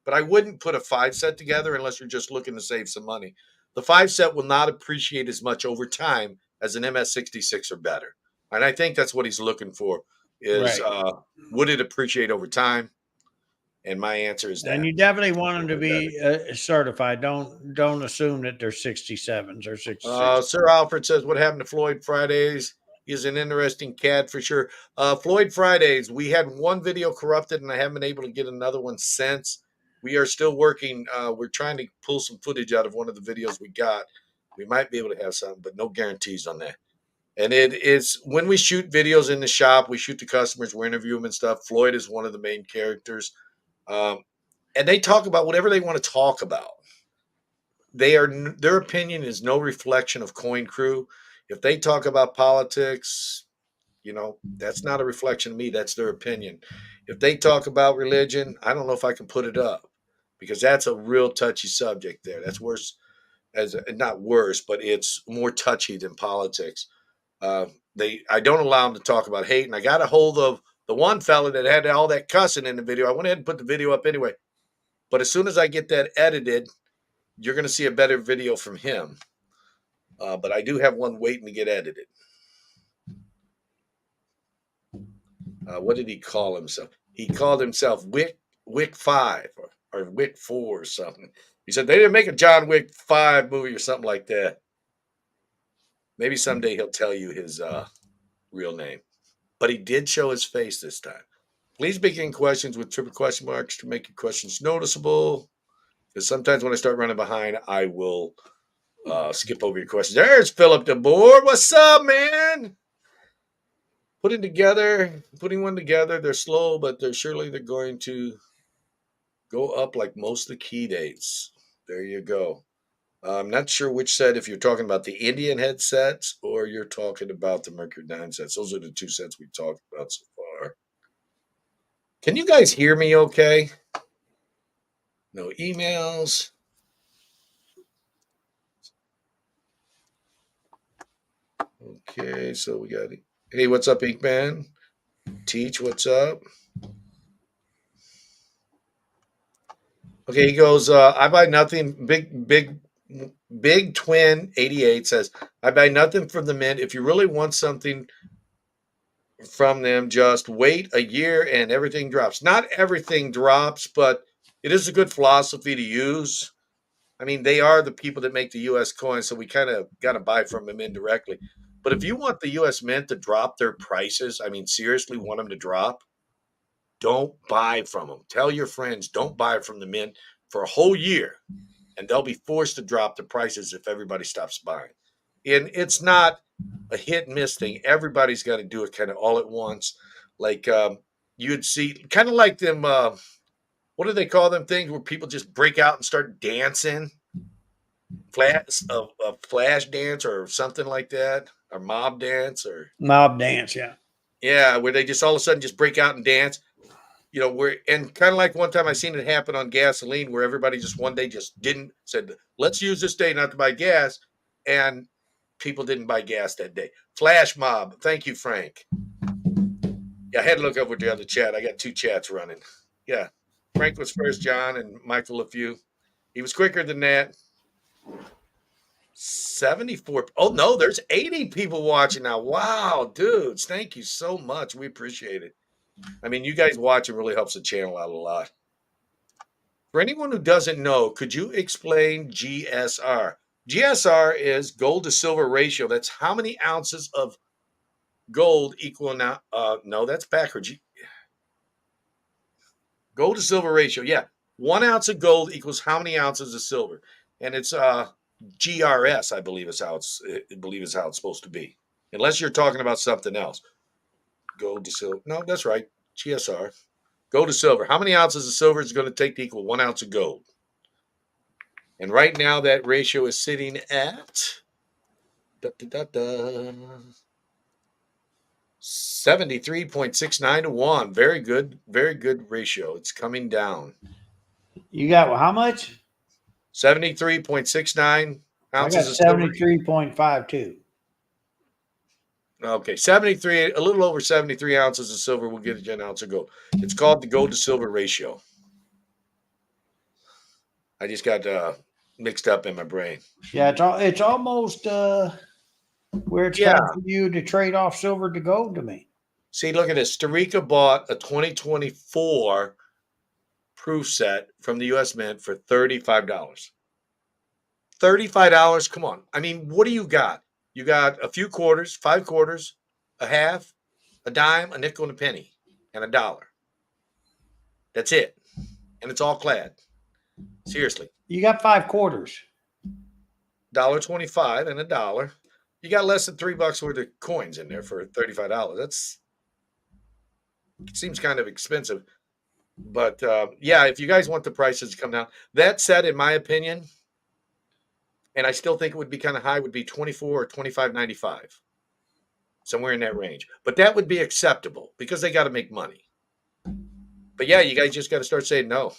but I wouldn't put a 5 set together unless you're just looking to save some money. The 5 set will not appreciate as much over time as an MS 66 or better. And I think that's what he's looking for is Right. would it appreciate over time? And my answer is And that. you definitely want them to be certified. Don't assume that they're 67s or 66. Sir Alfred says, "What happened to Floyd Fridays? He's an interesting cat for sure." Floyd Fridays, we had one video corrupted, and I haven't been able to get another one since. We are still working. We're trying to pull some footage out of one of the videos we got. We might be able to have some, but no guarantees on that. And it is when we shoot videos in the shop, we shoot the customers, we interview them and stuff. Floyd is one of the main characters, um, and they talk about whatever they want to talk about. Their opinion is no reflection of Coin Crew. If they talk about politics, that's not a reflection of me. That's their opinion. If they talk about religion, I don't know if I can put it up because that's a real touchy subject there. That's worse as not worse, but it's more touchy than politics. I don't allow them to talk about hate, and I got a hold of the one fella that had all that cussing in the video. I went ahead and put the video up anyway. But as soon as I get that edited, you're going to see a better video from him. But I do have one waiting to get edited. What did he call himself? He called himself Wick 5 or Wick 4 or something. He said they didn't make a John Wick 5 movie or something like that. Maybe someday he'll tell you his real name. But he did show his face this time. Please begin questions with triple question marks to make your questions noticeable. Because sometimes when I start running behind, I will skip over your questions. There's Philip DeBoer. What's up, man? Putting one together. They're slow, but they're going to go up like most of the key dates. There you go. I'm not sure which set, if you're talking about the Indian headsets or you're talking about the Mercury 9 sets. Those are the two sets we talked about so far. Can you guys hear me okay? No emails. Okay, so we got it. Hey, what's up, Inkman? Teach, what's up? Okay, he goes, I buy nothing. Big Twin 88 says, I buy nothing from the mint. If you really want something from them, just wait a year and everything drops. Not everything drops, but it is a good philosophy to use. I mean, they are the people that make the U.S. coins, so we kind of got to buy from them indirectly. But if you want the U.S. Mint to drop their prices, I mean, seriously, want them to drop, don't buy from them. Tell your friends, don't buy from the Mint for a whole year, and they'll be forced to drop the prices if everybody stops buying. And it's not a hit and miss thing. Everybody's got to do it kind of all at once. Like you'd see, kind of like them. What do they call them things where people just break out and start dancing? A flash dance or something like that, or mob dance, or Mob dance, yeah. yeah, where they just all of a sudden just break out and dance. Where and kind of like one time I seen it happen on gasoline, where everybody just one day just didn't said, let's use this day not to buy gas, and people didn't buy gas that day. Flash mob. Thank you, Frank. Yeah, I had to look over the other chat. I got two chats running. Yeah, Frank was first, John, and Michael a few. He was quicker than that. 74. Oh, no, there's 80 people watching now. Wow, dudes. Thank you so much. We appreciate it. I mean, you guys watching really helps the channel out a lot. For anyone who doesn't know, could you explain GSR? GSR is gold to silver ratio. That's how many ounces of gold equal now. No, that's backwards. Gold to silver ratio. Yeah. 1 ounce of gold equals how many ounces of silver? And it's GRS, I believe is how it's supposed to be. Unless you're talking about something else. Gold to silver. No, that's right. GSR. Gold to silver. How many ounces of silver is it going to take to equal 1 ounce of gold? And right now that ratio is sitting at 73.69 to 1. Very good ratio. It's coming down. You got how much? 73.69 I got ounces of silver. 73.52. Okay, 73, a little over 73 ounces of silver will get you an ounce of gold. It's called the gold to silver ratio. I just got mixed up in my brain. Yeah, it's almost where it's Yeah. time for you to trade off silver to gold to me. See, look at this. Starika bought a 2024 proof set from the U.S. Mint for $35. $35? Come on. I mean, what do you got? You got a few quarters, 5 quarters, a half, a dime, a nickel, and a penny, and $1. That's it. And it's all clad. Seriously. You got 5 quarters. $1.25 and $1. You got less than $3 worth of coins in there for $35. It seems kind of expensive. But yeah, if you guys want the prices to come down, that said, in my opinion, and I still think it would be kind of high, would be $24 or $25.95, somewhere in that range. But that would be acceptable because they got to make money. But yeah, you guys just got to start saying no.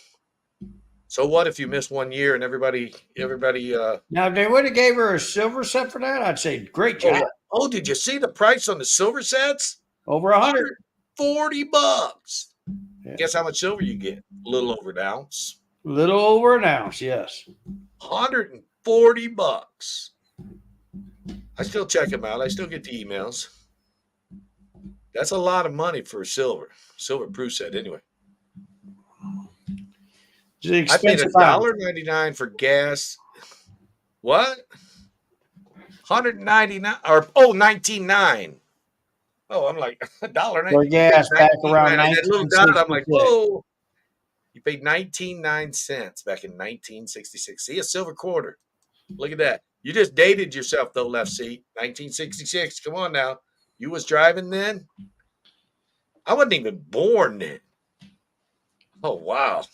So what if you miss 1 year and everybody? Now, if they would have gave her a silver set for that, I'd say great job. Oh, yeah. Oh, did you see the price on the silver sets? Over 100. $140. Yeah. Guess how much silver you get? A little over an ounce. A little over an ounce, yes. $140. I still check them out. I still get the emails. That's a lot of money for a silver proof set anyway. I paid $1.99 for gas. What? $199 or $19.9. Oh, I'm like $1.99 for gas back around that little dot. I'm like, 1966. whoa! You paid 99 cents back in 1966. See, a silver quarter. Look at that. You just dated yourself though, left seat. 1966. Come on now. You was driving then? I wasn't even born then. Oh wow.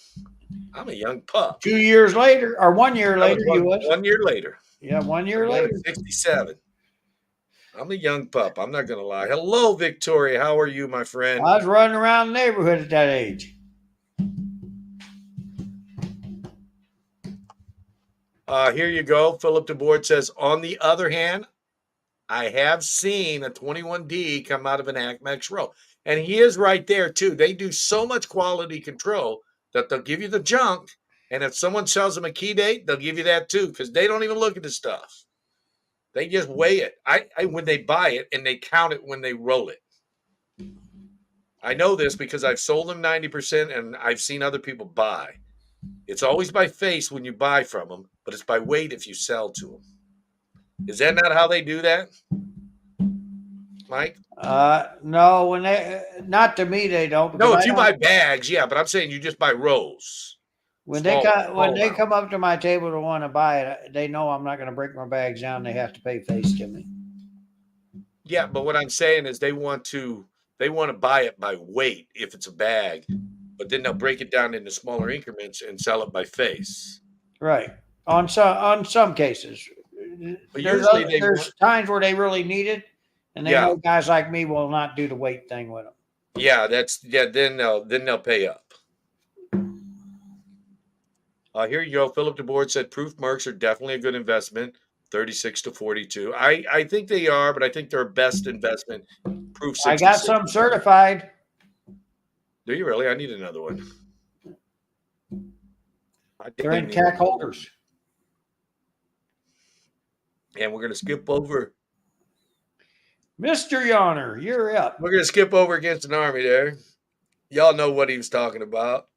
I'm a young pup. 2 years later, or 1 year later, you was. 1 year later. Yeah, 1 year later. 67. I'm a young pup. I'm not going to lie. Hello, Victoria. How are you, my friend? I was running around the neighborhood at that age. Here you go. Philip DeBoard says, on the other hand, I have seen a 21D come out of an ACMEX row. And he is right there, too. They do so much quality control that they'll give you the junk. And if someone sells them a key date, they'll give you that, too, because they don't even look at the stuff. They just weigh it. When they buy it, and they count it when they roll it. I know this because I've sold them 90%, and I've seen other people buy. It's always by face when you buy from them, but it's by weight if you sell to them. Is that not how they do that, Mike? No, not to me, they don't. No, if you buy bags, yeah, but I'm saying you just buy rolls. When they come up to my table to want to buy it, they know I'm not going to break my bags down. They have to pay face to me. Yeah, but what I'm saying is they want to buy it by weight if it's a bag, but then they'll break it down into smaller increments and sell it by face. Right. On some cases. But there's times where they really need it, and they know guys like me will not do the weight thing with them. Yeah, then they'll pay up. Here you go. Philip DeBoard said proof mercs are definitely a good investment. 36 to 42. I think they are, but I think they're best investment. Proof 66. I got some certified. Do you really? I need another one. They're in CAC holders. And we're going to skip over. Mr. Yonner, you're up. We're going to skip over against an army there. Y'all know what he was talking about.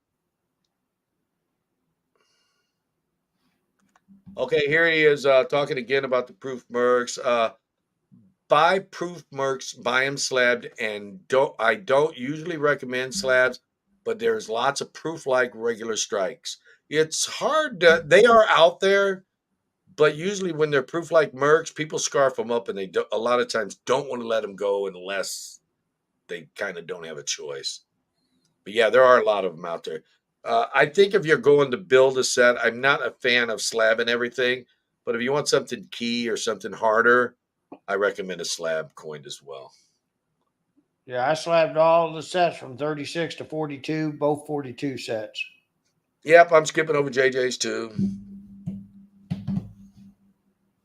Okay, here he is talking again about the proof mercs. Buy proof mercs, buy them slabbed, and don't usually recommend slabs, but there's lots of proof like regular strikes. It's hard to, they are out there, but usually when they're proof like mercs, people scarf them up and they a lot of times don't want to let them go unless they kind of don't have a choice. But yeah, there are a lot of them out there. I think if you're going to build a set, I'm not a fan of slab and everything, but if you want something key or something harder, I recommend a slab coined as well. Yeah, I slabbed all the sets from 36 to 42, both 42 sets. Yep, I'm skipping over JJ's too.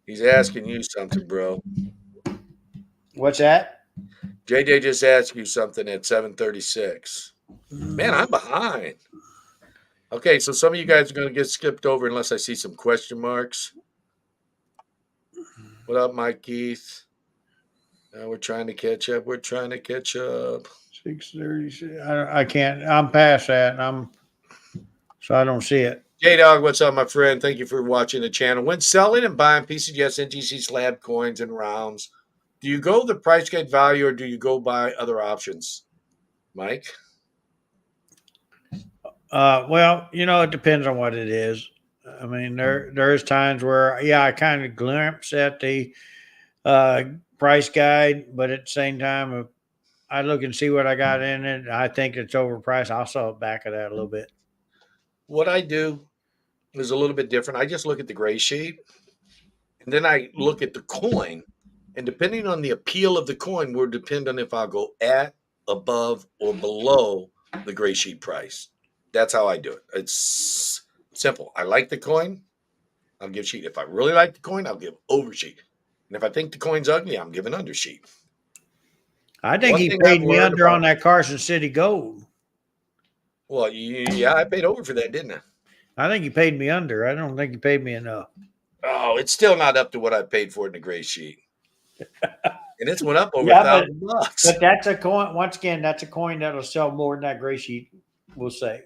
He's asking you something, bro. What's that? JJ just asked you something at 7:36. Man, I'm behind. Okay, so some of you guys are going to get skipped over unless I see some question marks. What up, Mike Keith? We're trying to catch up. We're trying to catch up. 6:36. I can't. I'm past that. So I don't see it. J Dog, what's up, my friend? Thank you for watching the channel. When selling and buying PCGS NTC slab coins and rounds, do you go the price guide value or do you go by other options? Mike? Well, it depends on what it is. I mean, there's times where, yeah, I kind of glimpse at the uh, price guide, but at the same time, if I look and see what I got in it, I think it's overpriced. I'll sell it back of that a little bit. What I do is a little bit different. I just look at the gray sheet and then I look at the coin. And depending on the appeal of the coin, will depend on if I'll go at, above, or below the gray sheet price. That's how I do it. It's simple. I like the coin, I'll give sheet. If I really like the coin, I'll give over sheet. And if I think the coin's ugly, I'm giving under sheet. I think One he thing paid I've me learned under about, on that Carson City Gold. well, yeah, I paid over for that, didn't I? I think he paid me under. I don't think he paid me enough. Oh, it's still not up to what I paid for it in the gray sheet. And it's went up over Yeah, but $1,000. but that's a coin. Once again, that's a coin that'll sell more than that gray sheet will say.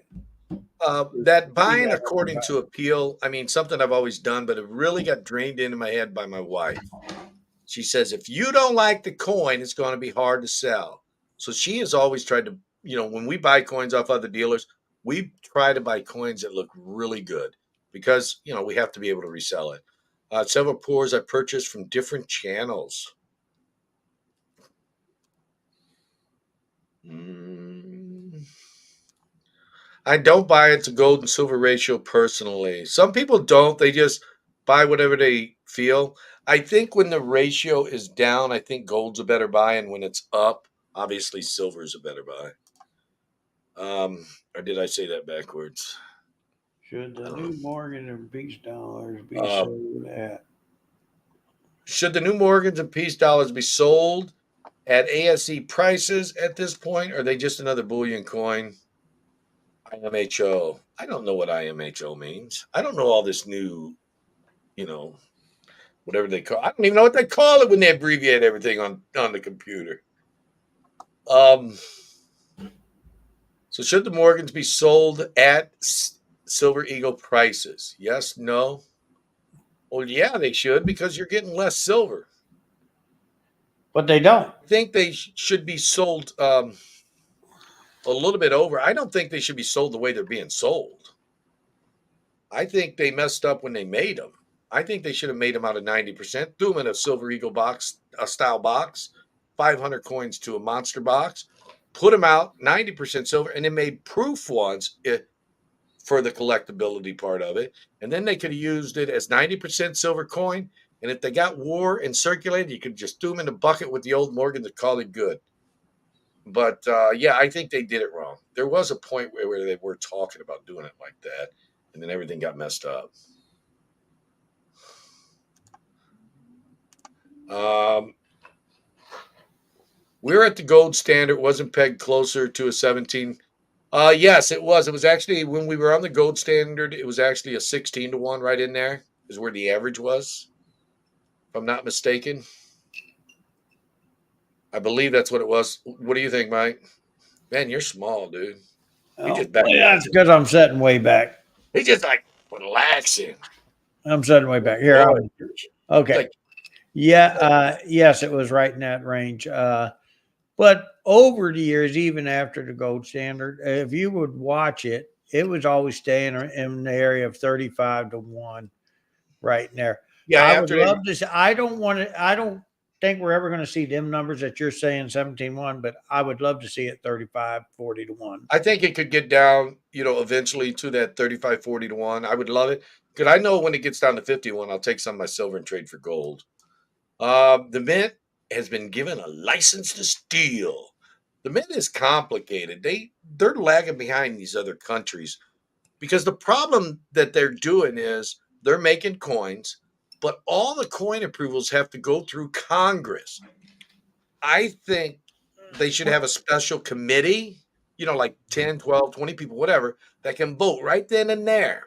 That buying according to appeal, I mean, something I've always done, but it really got drained into my head by my wife. She says, if you don't like the coin, it's going to be hard to sell. So she has always tried to, when we buy coins off other dealers, we try to buy coins that look really good because, we have to be able to resell it. Several pours I purchased from different channels. I don't buy it to gold and silver ratio personally. Some people don't. They just buy whatever they feel. I think when the ratio is down, I think gold's a better buy. And when it's up, obviously silver is a better buy. Or did I say that backwards? Should the new Morgan and Peace dollars be Uh, sold at? should the new Morgans and Peace dollars be sold at ASE prices at this point? Or are they just another bullion coin? IMHO. I don't know what IMHO means. I don't know all this new, you know, whatever they call. I don't even know what they call it when they abbreviate everything on the computer. Um, so should the Morgans be sold at Silver Eagle prices? Yes, no. Well, yeah, they should because you're getting less silver. But they don't. I think they should be sold a little bit over. I don't think they should be sold the way they're being sold. I think they messed up when they made them. I think they should have made them out of 90%, threw them in a Silver Eagle box, a style box, 500 coins to a monster box, put them out 90% silver, and then made proof ones for the collectability part of it. And then they could have used it as 90% silver coin. And if they got war and circulated, you could just throw them in a bucket with the old Morgan to call it good. But yeah, I think they did it wrong. There was a point where they were talking about doing it like that, and then everything got messed up. We're at the gold standard. It wasn't pegged closer to a 17. Yes, it was. It was actually when we were on the gold standard. It was actually a 16-1 right in there. Is where the average was, if I'm not mistaken. I believe that's what it was. What do you think, Mike? Man, you're small, dude. You Oh, just back. yeah, that's because I'm sitting way back. He's just like relaxing. I'm suddenly back here. Boy, it's Okay. like Yeah. Yes, it was right in that range. But over the years, even after the gold standard, if you would watch it, it was always staying in the area of 35 to 1 right in there. yeah. I would After they, love to see, I don't want to, I don't think we're ever going to see them numbers that you're saying 17-1, but I would love to see it 35, 40 to 1. I think it could get down, eventually to that 35, 40 to 1. I would love it. Because I know when it gets down to 51, I'll take some of my silver and trade for gold. The mint has been given a license to steal. The mint is complicated. They're lagging behind these other countries because the problem that they're doing is they're making coins, but all the coin approvals have to go through Congress. I think they should have a special committee, like 10, 12, 20 people, whatever, that can vote right then and there.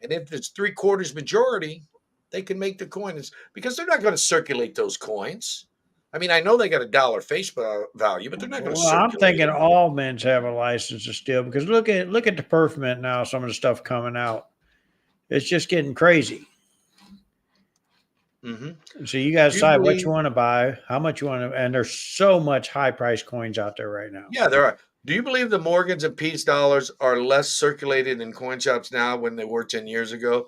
And if it's three-quarters majority, they can make the coins because they're not going to circulate those coins. I mean, I know they got a dollar face value, but they're not going to Well, I'm circulate thinking them. all men's have a license to steal because look at the perf mint now. Some of the stuff coming out, it's just getting crazy. Hmm. So you guys Do you decide what you believe? want to buy, how much you want to, and there's so much high price coins out there right now. Yeah, there are. Do you believe the Morgans and Peace dollars are less circulated in coin shops now when they were 10 years ago,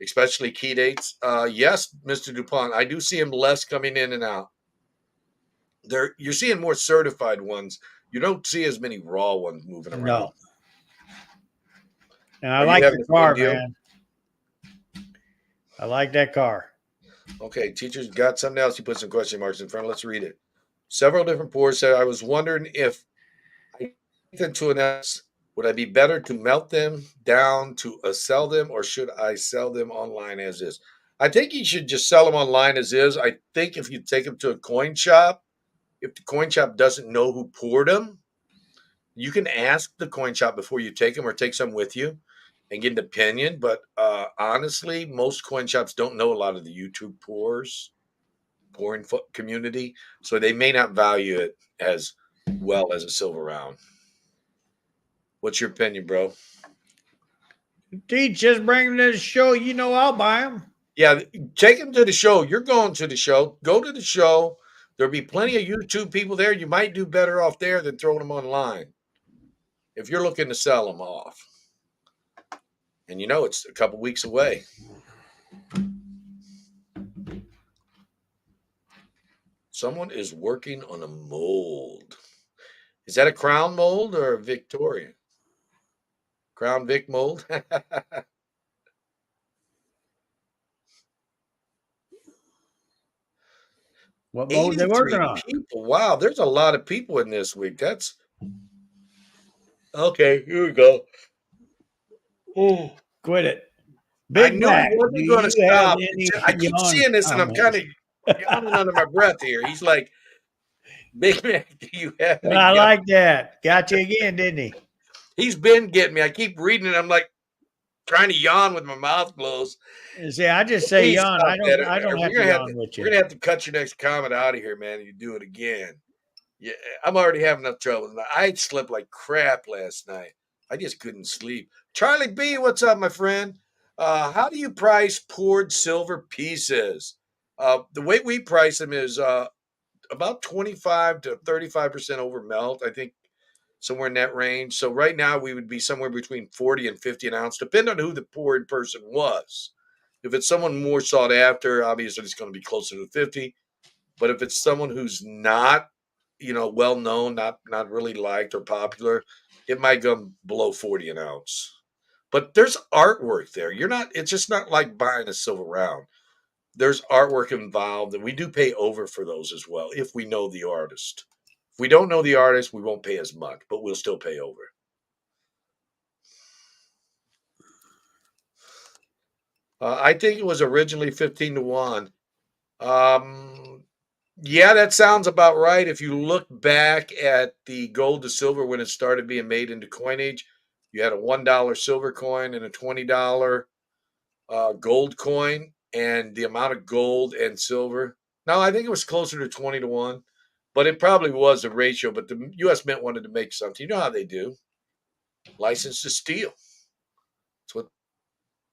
especially key dates? Yes, Mr. DuPont. I do see them less coming in and out. You're seeing more certified ones. You don't see as many raw ones moving around. No, and I Are you like having your the same car, deal? man. I like that car. Okay, teachers got something else. You put some question marks in front. Let's read it. Several different pours said, I was wondering if I take them to an else, would I be better to melt them down to sell them, or should I sell them online as is? I think you should just sell them online as is. I think if you take them to a coin shop, if the coin shop doesn't know who poured them, you can ask the coin shop before you take them or take some with you and get an opinion. But honestly, most coin shops don't know a lot of the YouTube pouring community, so they may not value it as well as a silver round. What's your opinion, bro? Teach just bring them to the show. You know I'll buy them. Yeah, take them to the show. You're going to the show. Go to the show. There'll be plenty of YouTube people there. You might do better off there than throwing them online if you're looking to sell them off. And it's a couple weeks away. Someone is working on a mold. Is that a Crown mold or a Victorian? Crown Vic mold? What mode they working 83 on? people. Wow, there's a lot of people in this week. That's okay. Here we go. Oh, Quit it. I Big knew he Mac. Do wasn't going to you have stop. any I keep yawn seeing this and I'm kind comments? of yawning under my breath here. He's like, Big man, do you have Well, any I yawn? like that. Got you again, didn't he? He's been getting me. I keep reading it. I'm like trying to yawn with my mouth closed. You see, I just say Please yawn. stop that. I don't have We're to gonna have yawn to with we're you. gonna have to cut your next comment out of here, man. And you do it again. Yeah, I'm already having enough trouble. I slept like crap last night. I just couldn't sleep. Charlie B, what's up, my friend? How do you price poured silver pieces? The way we price them is about 25 to 35% over melt. I think somewhere in that range. So right now we would be somewhere between 40 and 50 an ounce, depending on who the poured person was. If it's someone more sought after, obviously it's going to be closer to 50. But if it's someone who's not, well known, not really liked or popular, it might go below 40 an ounce. But there's artwork there. It's just not like buying a silver round. There's artwork involved, and we do pay over for those as well if we know the artist. If we don't know the artist, we won't pay as much, but we'll still pay over. I think it was originally 15 to 1. Um, yeah, that sounds about right. If you look back at the gold to silver when it started being made into coinage, you had a $1 silver coin and a $20 gold coin, and the amount of gold and silver. Now, I think it was closer to 20 to 1, but it probably was a ratio. But the U.S. Mint wanted to make something. You know how they do, license to steal. That's what.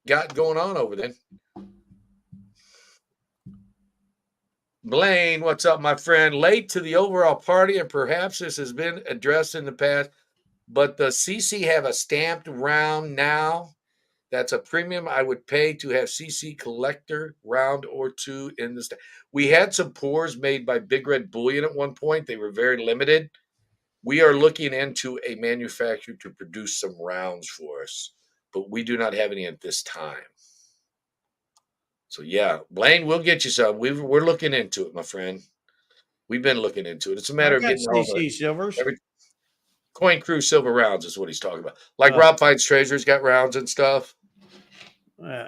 got going on over there? Blaine, what's up, my friend? Late to the overall party, and perhaps this has been addressed in the past, but does CC have a stamped round now? That's a premium I would pay to have CC collector round or two in the stamp. We had some pours made by Big Red Bullion at one point. They were very limited. We are looking into a manufacturer to produce some rounds for us, but we do not have any at this time. So yeah, Blaine, we'll get you some. We're looking into it, my friend. We've been looking into it. It's a I matter of got getting all the CC silvers. every coin crew silver rounds is what he's talking about. Like Uh, Rob Finds Treasure's got rounds and stuff. uh,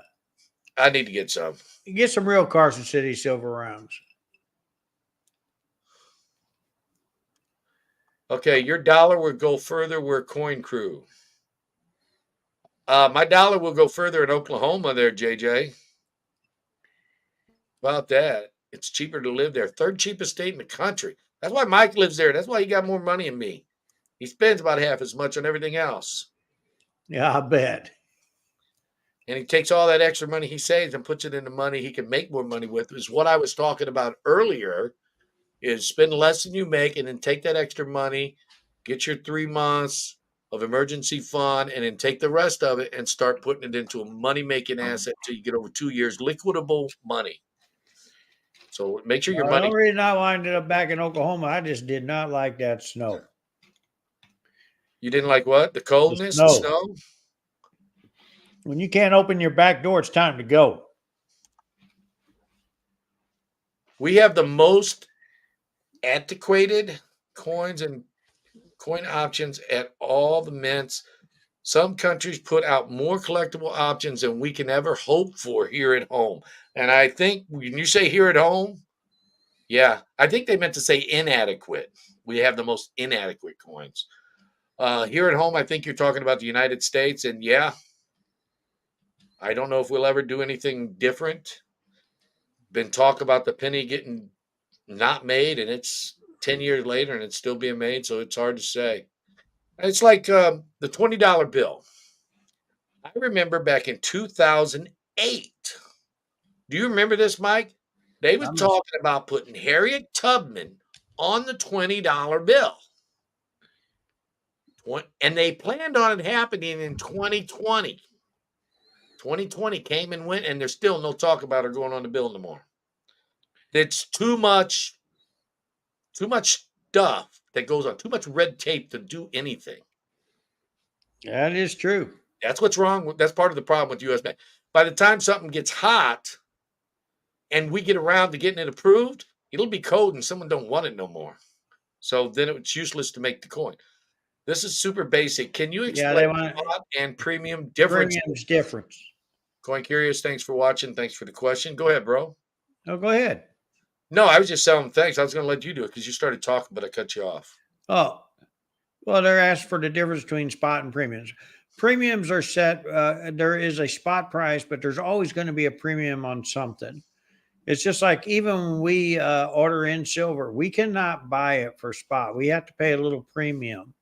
I need to get some. get some real Carson City silver rounds. Okay, your dollar will go further. We're coin crew. My dollar will go further in Oklahoma there, JJ. About that. It's cheaper to live there. Third cheapest state in the country. That's why Mike lives there. That's why he got more money than me. He spends about half as much on everything else. Yeah, I bet. And he takes all that extra money he saves and puts it into money he can make more money with. Is what I was talking about earlier, is spend less than you make and then take that extra money, get your 3 months of emergency fund, and then take the rest of it and start putting it into a money-making asset until you get over 2 years, liquidable money. So make sure your The money. only reason I ended up back in Oklahoma, I just did not like that snow. You didn't like what? The The coldness, the snow. snow? When you can't open your back door, it's time to go. We have the most antiquated coins and coin options at all the mints. Some countries put out more collectible options than we can ever hope for here at home. And I think when you say here at home, yeah, I think they meant to say inadequate. We have the most inadequate coins. Here at home, I think you're talking about the United States. And yeah, I don't know if we'll ever do anything different. Been talk about the penny getting not made, and it's 10 years later and it's still being made. So it's hard to say. It's like the $20 bill. I remember back in 2008. Do you remember this, Mike? They was I'm a, talking about putting Harriet Tubman on the $20 bill. And they planned on it happening in 2020. 2020 came and went, and there's still no talk about her going on the bill no more. It's too much stuff that goes on, too much red tape to do anything. that is true. That's what's wrong. That's part of the problem with US Bank. By the time something gets hot and we get around to getting it approved, it'll be cold and someone don't want it no more. So then it's useless to make the coin. This is super basic. Can you Yeah, explain they want spot and premium difference? premiums difference. Coin Curious, thanks for watching. Thanks for the question. Go ahead, bro. Oh, go ahead. No, I was just telling them thanks. I was going to let you do it because you started talking, but I cut you off. Oh, well, they're asked for the difference between spot and premiums. Premiums are set. There is a spot price, but there's always going to be a premium on something. It's just like even when we order in silver, we cannot buy it for spot. We have to pay a little premium.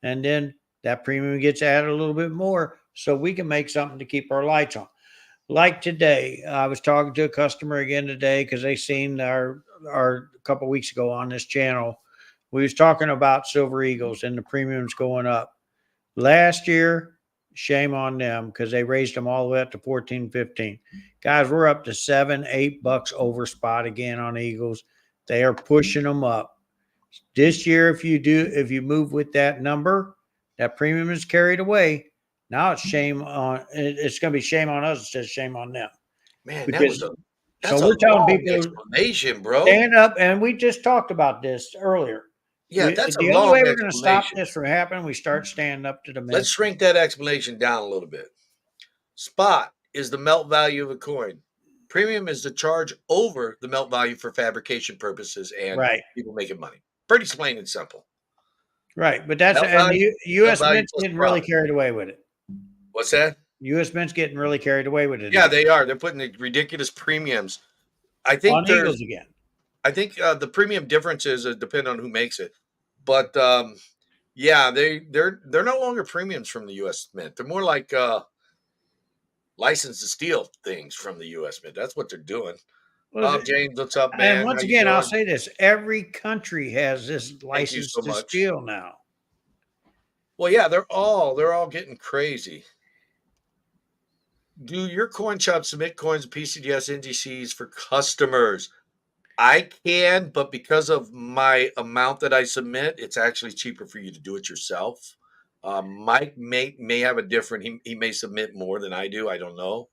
And then that premium gets added a little bit more so we can make something to keep our lights on. Like today, I was talking to a customer again today because they seen our a couple weeks ago on this channel. We was talking about Silver Eagles and the premiums going up. Last year, shame on them because they raised them all the way up to 14, 15. Guys, we're up to $7, $8 over spot again on Eagles. They are pushing them up. This year, if you move with that number, that premium is carried away. Now it's shame on it's going to be shame on us instead of shame on them. Man, Because so that's a we're telling long people explanation, bro. stand up, and we just talked about this earlier. Yeah, that's a The only way long we're going to stop explanation. this from happening, we start standing up to the Let's men. shrink that explanation down a little bit. Spot is the melt value of a coin. Premium is the charge over the melt value for fabrication purposes and Right, people making money. Pretty plain and simple. right. But that's Melt and value, the melt U.S. value Mint's plus getting really profit. carried away with it. What's that? U.S. Mint's getting really carried away with it Yeah, again. they are. They're putting the ridiculous premiums. I think On there's. Eagles again. I think the premium differences depend on who makes it, but yeah, they're no longer premiums from the U.S. Mint. They're more like license to steal things from the U.S. Mint. That's what they're doing. Well, James, what's up, and man? How once you again, I'll doing? say this: every country has this Thank you license so to much. steal now. Well, yeah, they're all getting crazy. Do your coin shop submit coins, PCDS, NGCs for customers? I can, but because of my amount that I submit, it's actually cheaper for you to do it yourself. Mike may have a different. He may submit more than I do. I don't know.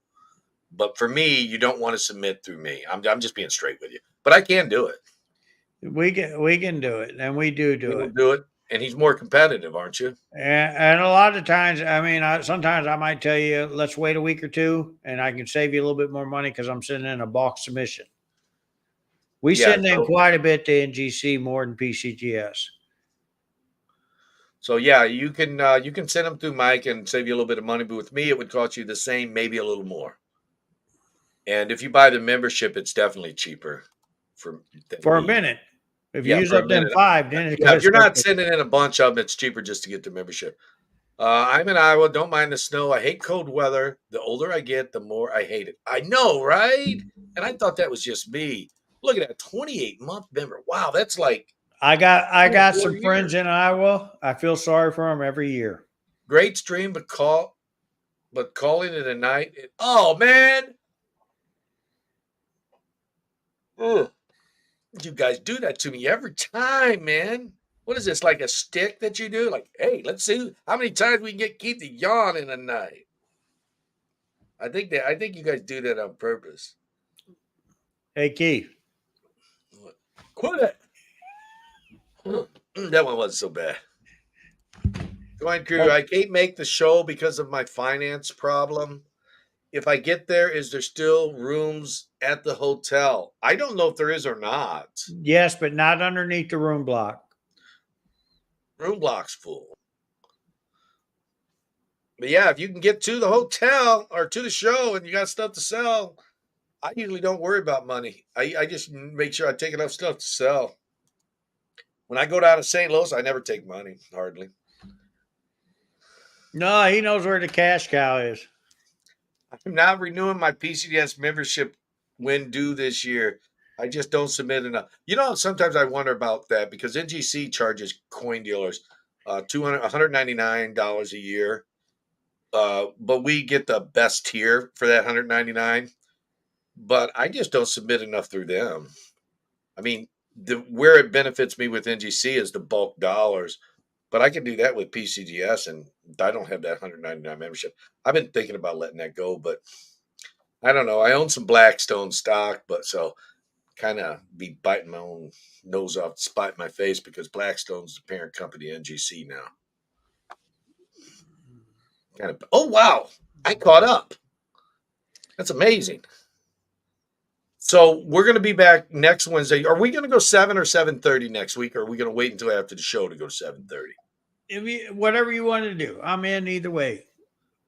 But for me, you don't want to submit through me. I'm just being straight with you. But I can do it. We can do it, and we do You'll it. do it, and he's more competitive, aren't you? And a lot of times, I mean, sometimes I might tell you, let's wait a week or two, and I can save you a little bit more money because I'm sending in a bulk submission. We Yeah. send in quite a bit to NGC more than PCGS. So yeah, you can send them through Mike and save you a little bit of money. But with me, it would cost you the same, maybe a little more. And if you buy the membership, it's definitely cheaper for than For a me. minute. If you Yeah, use for a up them minute. 5, then it Yeah, if goes you're up. not sending in a bunch of them, it's cheaper just to get the membership. I'm in Iowa. Don't mind the snow. I hate cold weather. The older I get, the more I hate it. I know, right? And I thought that was just me. Look at that 28-month member. Wow, that's like I got 4 some friends years. in Iowa. I feel sorry for them every year. Great stream, but calling it a night. Oh man, ugh, you guys do that to me every time, man. What is this, like a stick that you do? Like, hey, let's see how many times we can keep the yawn in a night. I think you guys do that on purpose. Hey, Keith. Quit it. That one wasn't so bad. Coin crew, I can't make the show because of my finance problem. If I get there, is there still rooms at the hotel? I don't know if there is or not. Yes, but not underneath the room block. Room block's full. But yeah, if you can get to the hotel or to the show and you got stuff to sell, I usually don't worry about money. I just make sure I take enough stuff to sell. When I go down to St. Louis, I never take money, hardly. No, he knows where the cash cow is. I'm not renewing my PCDS membership when due this year. I just don't submit enough. Sometimes I wonder about that because NGC charges coin dealers $199 a year. But we get the best tier for that 199. But I just don't submit enough through them. I mean, where it benefits me with NGC is the bulk dollars, but I can do that with PCGS, and I don't have that 199 membership. I've been thinking about letting that go, but I don't know. I own some Blackstone stock, but so kind of be biting my own nose off, spite my face because Blackstone's the parent company of NGC now. Kind of. Oh wow, I caught up. That's amazing. So we're going to be back next Wednesday. Are we going to go 7 or 7:30 next week, or are we going to wait until after the show to go 7:30? Whatever you want to do, I'm in either way.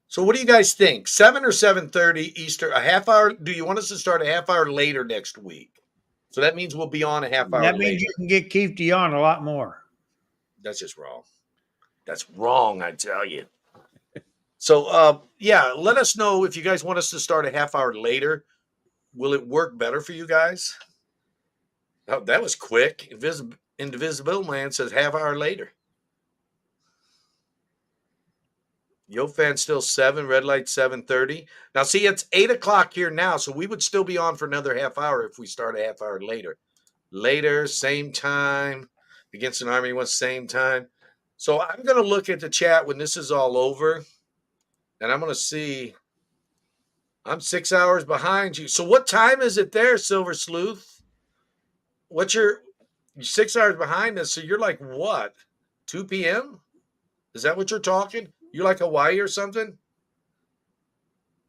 So what do you guys think? 7 or 7:30 Eastern, a half hour. Do you want us to start a half hour later next week? So that means we'll be on a half hour That means later. you can get Keith Dion a lot more. That's just wrong. That's wrong, I tell you. So yeah, let us know if you guys want us to start a half hour later. Will it work better for you guys? Oh, that was quick. Indivisible Man says half hour later. Yo fan still 7, red light 7:30. Now see, it's 8 o'clock here now, so we would still be on for another half hour if we start a half hour later. Later, same time. Against an Army wants same time. So I'm gonna look at the chat when this is all over, and I'm gonna see. I'm 6 hours behind you. So what time is it there, Silver Sleuth? What's you're 6 hours behind us, so you're like what? 2 p.m.? Is that what you're talking? You like Hawaii or something?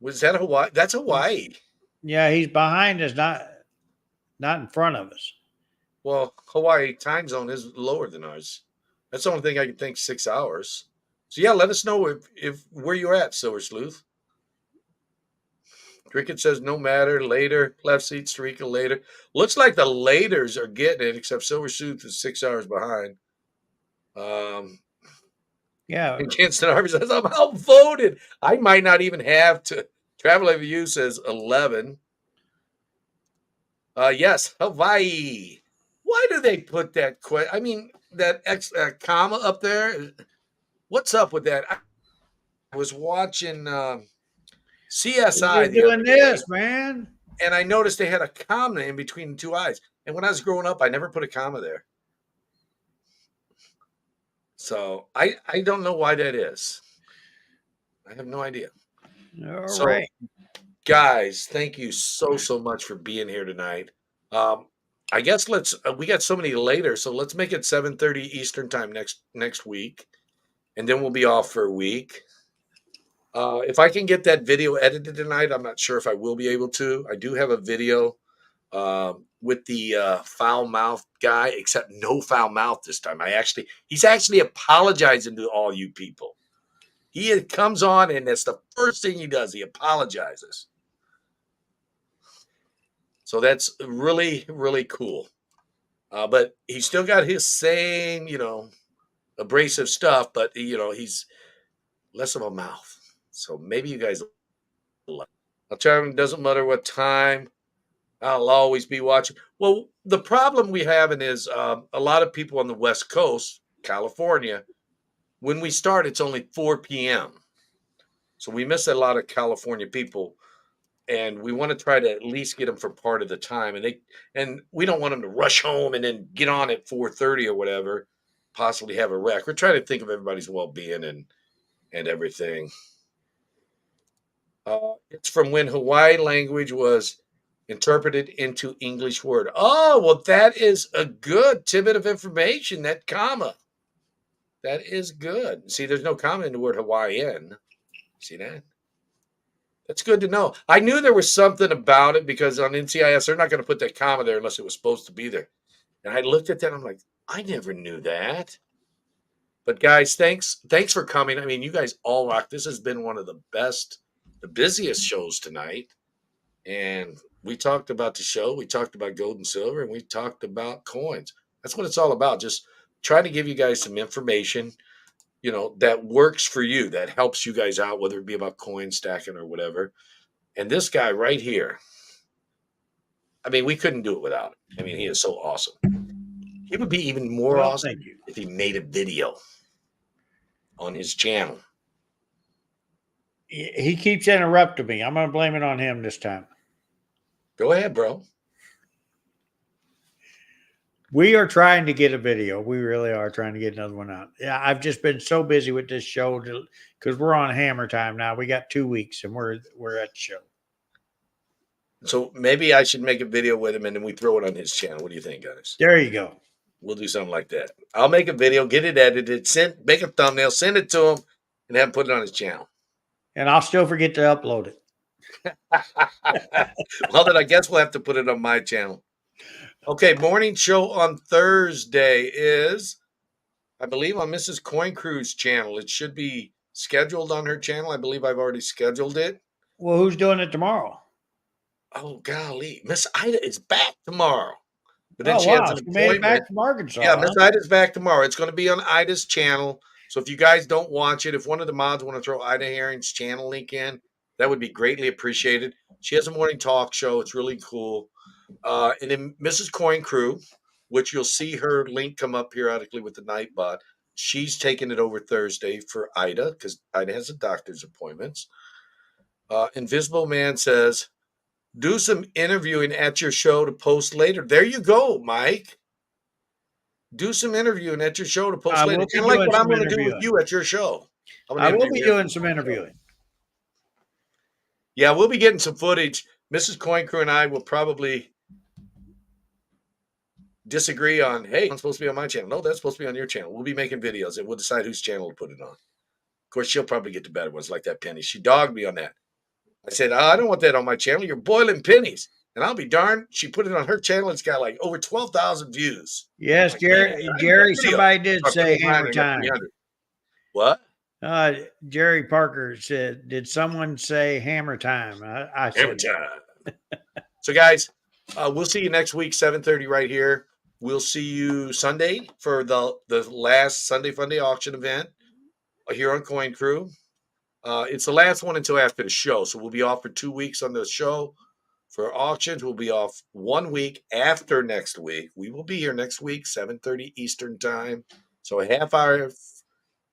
Was that Hawaii? That's Hawaii. Yeah, he's behind us, not in front of us. Well, Hawaii time zone is lower than ours. That's the only thing I can think 6 hours. So yeah, let us know if where you're at, Silver Sleuth. Cricket says no matter. Later. Left seat Streaker later. Looks like the laters are getting it, except Silver Sleuth is 6 hours behind. Yeah. And Kinston Harvey says, I'm outvoted. I might not even have to Travel Review says 11. Yes, Hawaii. Why do they put that I mean, that comma up there? What's up with that? I was watching CSI You're the other doing day, this, man. and I noticed they had a comma in between the two eyes. And when I was growing up, I never put a comma there. So I don't know why that is. I have no idea. All So, right. guys, thank you so much for being here tonight. Um, I guess let's we got so many later, so let's make it 7:30 Eastern time next week, and then we'll be off for a week. If I can get that video edited tonight, I'm not sure if I will be able to. I do have a video with the foul mouth guy, except no foul mouth this time. He's actually apologizing to all you people. He comes on, and that's the first thing he does. He apologizes. So that's really cool. But he's still got his same, abrasive stuff, but he's less of a mouth. So maybe you guys will. I'll try him. Doesn't matter what time. I'll always be watching. Well, the problem we have is a lot of people on the West Coast, California, when we start, it's only 4 p.m. So we miss a lot of California people, and we want to try to at least get them for part of the time. And we don't want them to rush home and then get on at 4:30 or whatever, possibly have a wreck. We're trying to think of everybody's well-being and everything. It's from when Hawaii language was interpreted into English word. Oh, well, that is a good tidbit of information. That comma. That is good. See, there's no comma in the word Hawaiian. See that? That's good to know. I knew there was something about it because on NCIS, they're not going to put that comma there unless it was supposed to be there. And I looked at that and I'm like, I never knew that. But guys, thanks for coming. I mean, you guys all rock. This has been one of the busiest shows tonight. And we talked about the show, we talked about gold and silver, and we talked about coins. That's what it's all about. Just trying to give you guys some information, that works for you, that helps you guys out, whether it be about coin stacking or whatever. And this guy right here, I mean, we couldn't do it without him. I mean, he is so awesome. He would be even more Well, awesome thank you. if he made a video on his channel. He keeps interrupting me. I'm going to blame it on him this time. Go ahead, bro. We are trying to get a video. We really are trying to get another one out. Yeah, I've just been so busy with this show because we're on hammer time now. We got 2 weeks and we're at the show. So maybe I should make a video with him and then we throw it on his channel. What do you think, guys? There you go. We'll do something like that. I'll make a video, get it edited, make a thumbnail, send it to him, and have him put it on his channel. And I'll still forget to upload it. Well, then I guess we'll have to put it on my channel. Okay, morning show on Thursday is, I believe, on Mrs. Coin Crew's channel. It should be scheduled on her channel. I believe I've already scheduled it. Well, who's doing it tomorrow? Oh, golly. Miss Ida is back tomorrow. But then Oh, she wow. has an She made it back appointment. from Arkansas. Yeah, Miss Huh? Ida's back tomorrow. It's going to be on Ida's channel. So if you guys don't watch it, if one of the mods want to throw Ida Herring's channel link in, that would be greatly appreciated. She has a morning talk show. It's really cool. And then Mrs. Coin Crew, which you'll see her link come up periodically with the Nightbot. She's taking it over Thursday for Ida because Ida has a doctor's appointments. Invisible Man says, do some interviewing at your show to post later. There you go, Mike. Do some interviewing at your show to post later. Kind of like what I'm going to do with you at your show. I will be doing some interviewing. Yeah, we'll be getting some footage. Mrs. Coin Crew and I will probably disagree on, hey, it's supposed to be on my channel. No, that's supposed to be on your channel. We'll be making videos and we'll decide whose channel to put it on. Of course, she'll probably get the better ones like that Penny. She dogged me on that. I said, I don't want that on my channel. You're boiling pennies. And I'll be darned, she put it on her channel. It's got like over 12,000 views. Yes, like, Jerry, somebody did say hammer time. What? Jerry Parker said, did someone say hammer time? I hammer time. So, guys, we'll see you next week, 7:30 right here. We'll see you Sunday for the last Sunday Funday auction event here on Coin Crew. It's the last one until after the show. So we'll be off for 2 weeks on the show. For auctions, we'll be off 1 week after next week. We will be here next week, 7:30 Eastern time. So a half hour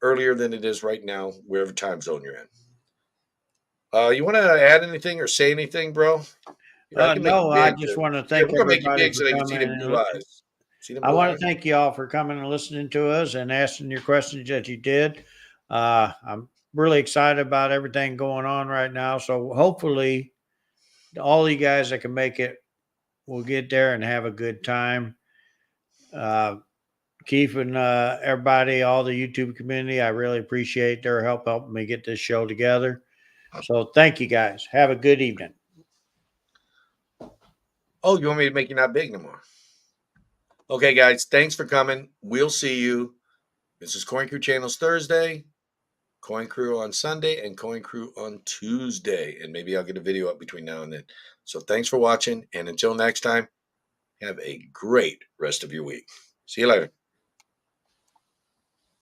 earlier than it is right now, wherever time zone you're in. You want to add anything or say anything, bro? Here, I can make you No, I big. just want to Yeah, thank we're gonna make you everybody big for so they can see coming. them blue eyes. See them I blue want to eyes? thank you all for coming and listening to us and asking your questions that you did. I'm really excited about everything going on right now. So hopefully, all you guys that can make it will get there and have a good time. Uh, Keith and everybody, all the YouTube community, I really appreciate their help helping me get this show together. So thank you guys. Have a good evening. Oh, you want me to make you not big no more? Okay, guys, thanks for coming. We'll see you. This is Coin Crew Channels Thursday, Coin Crew on Sunday, and Coin Crew on Tuesday. And maybe I'll get a video up between now and then. So thanks for watching. And until next time, have a great rest of your week. See you later.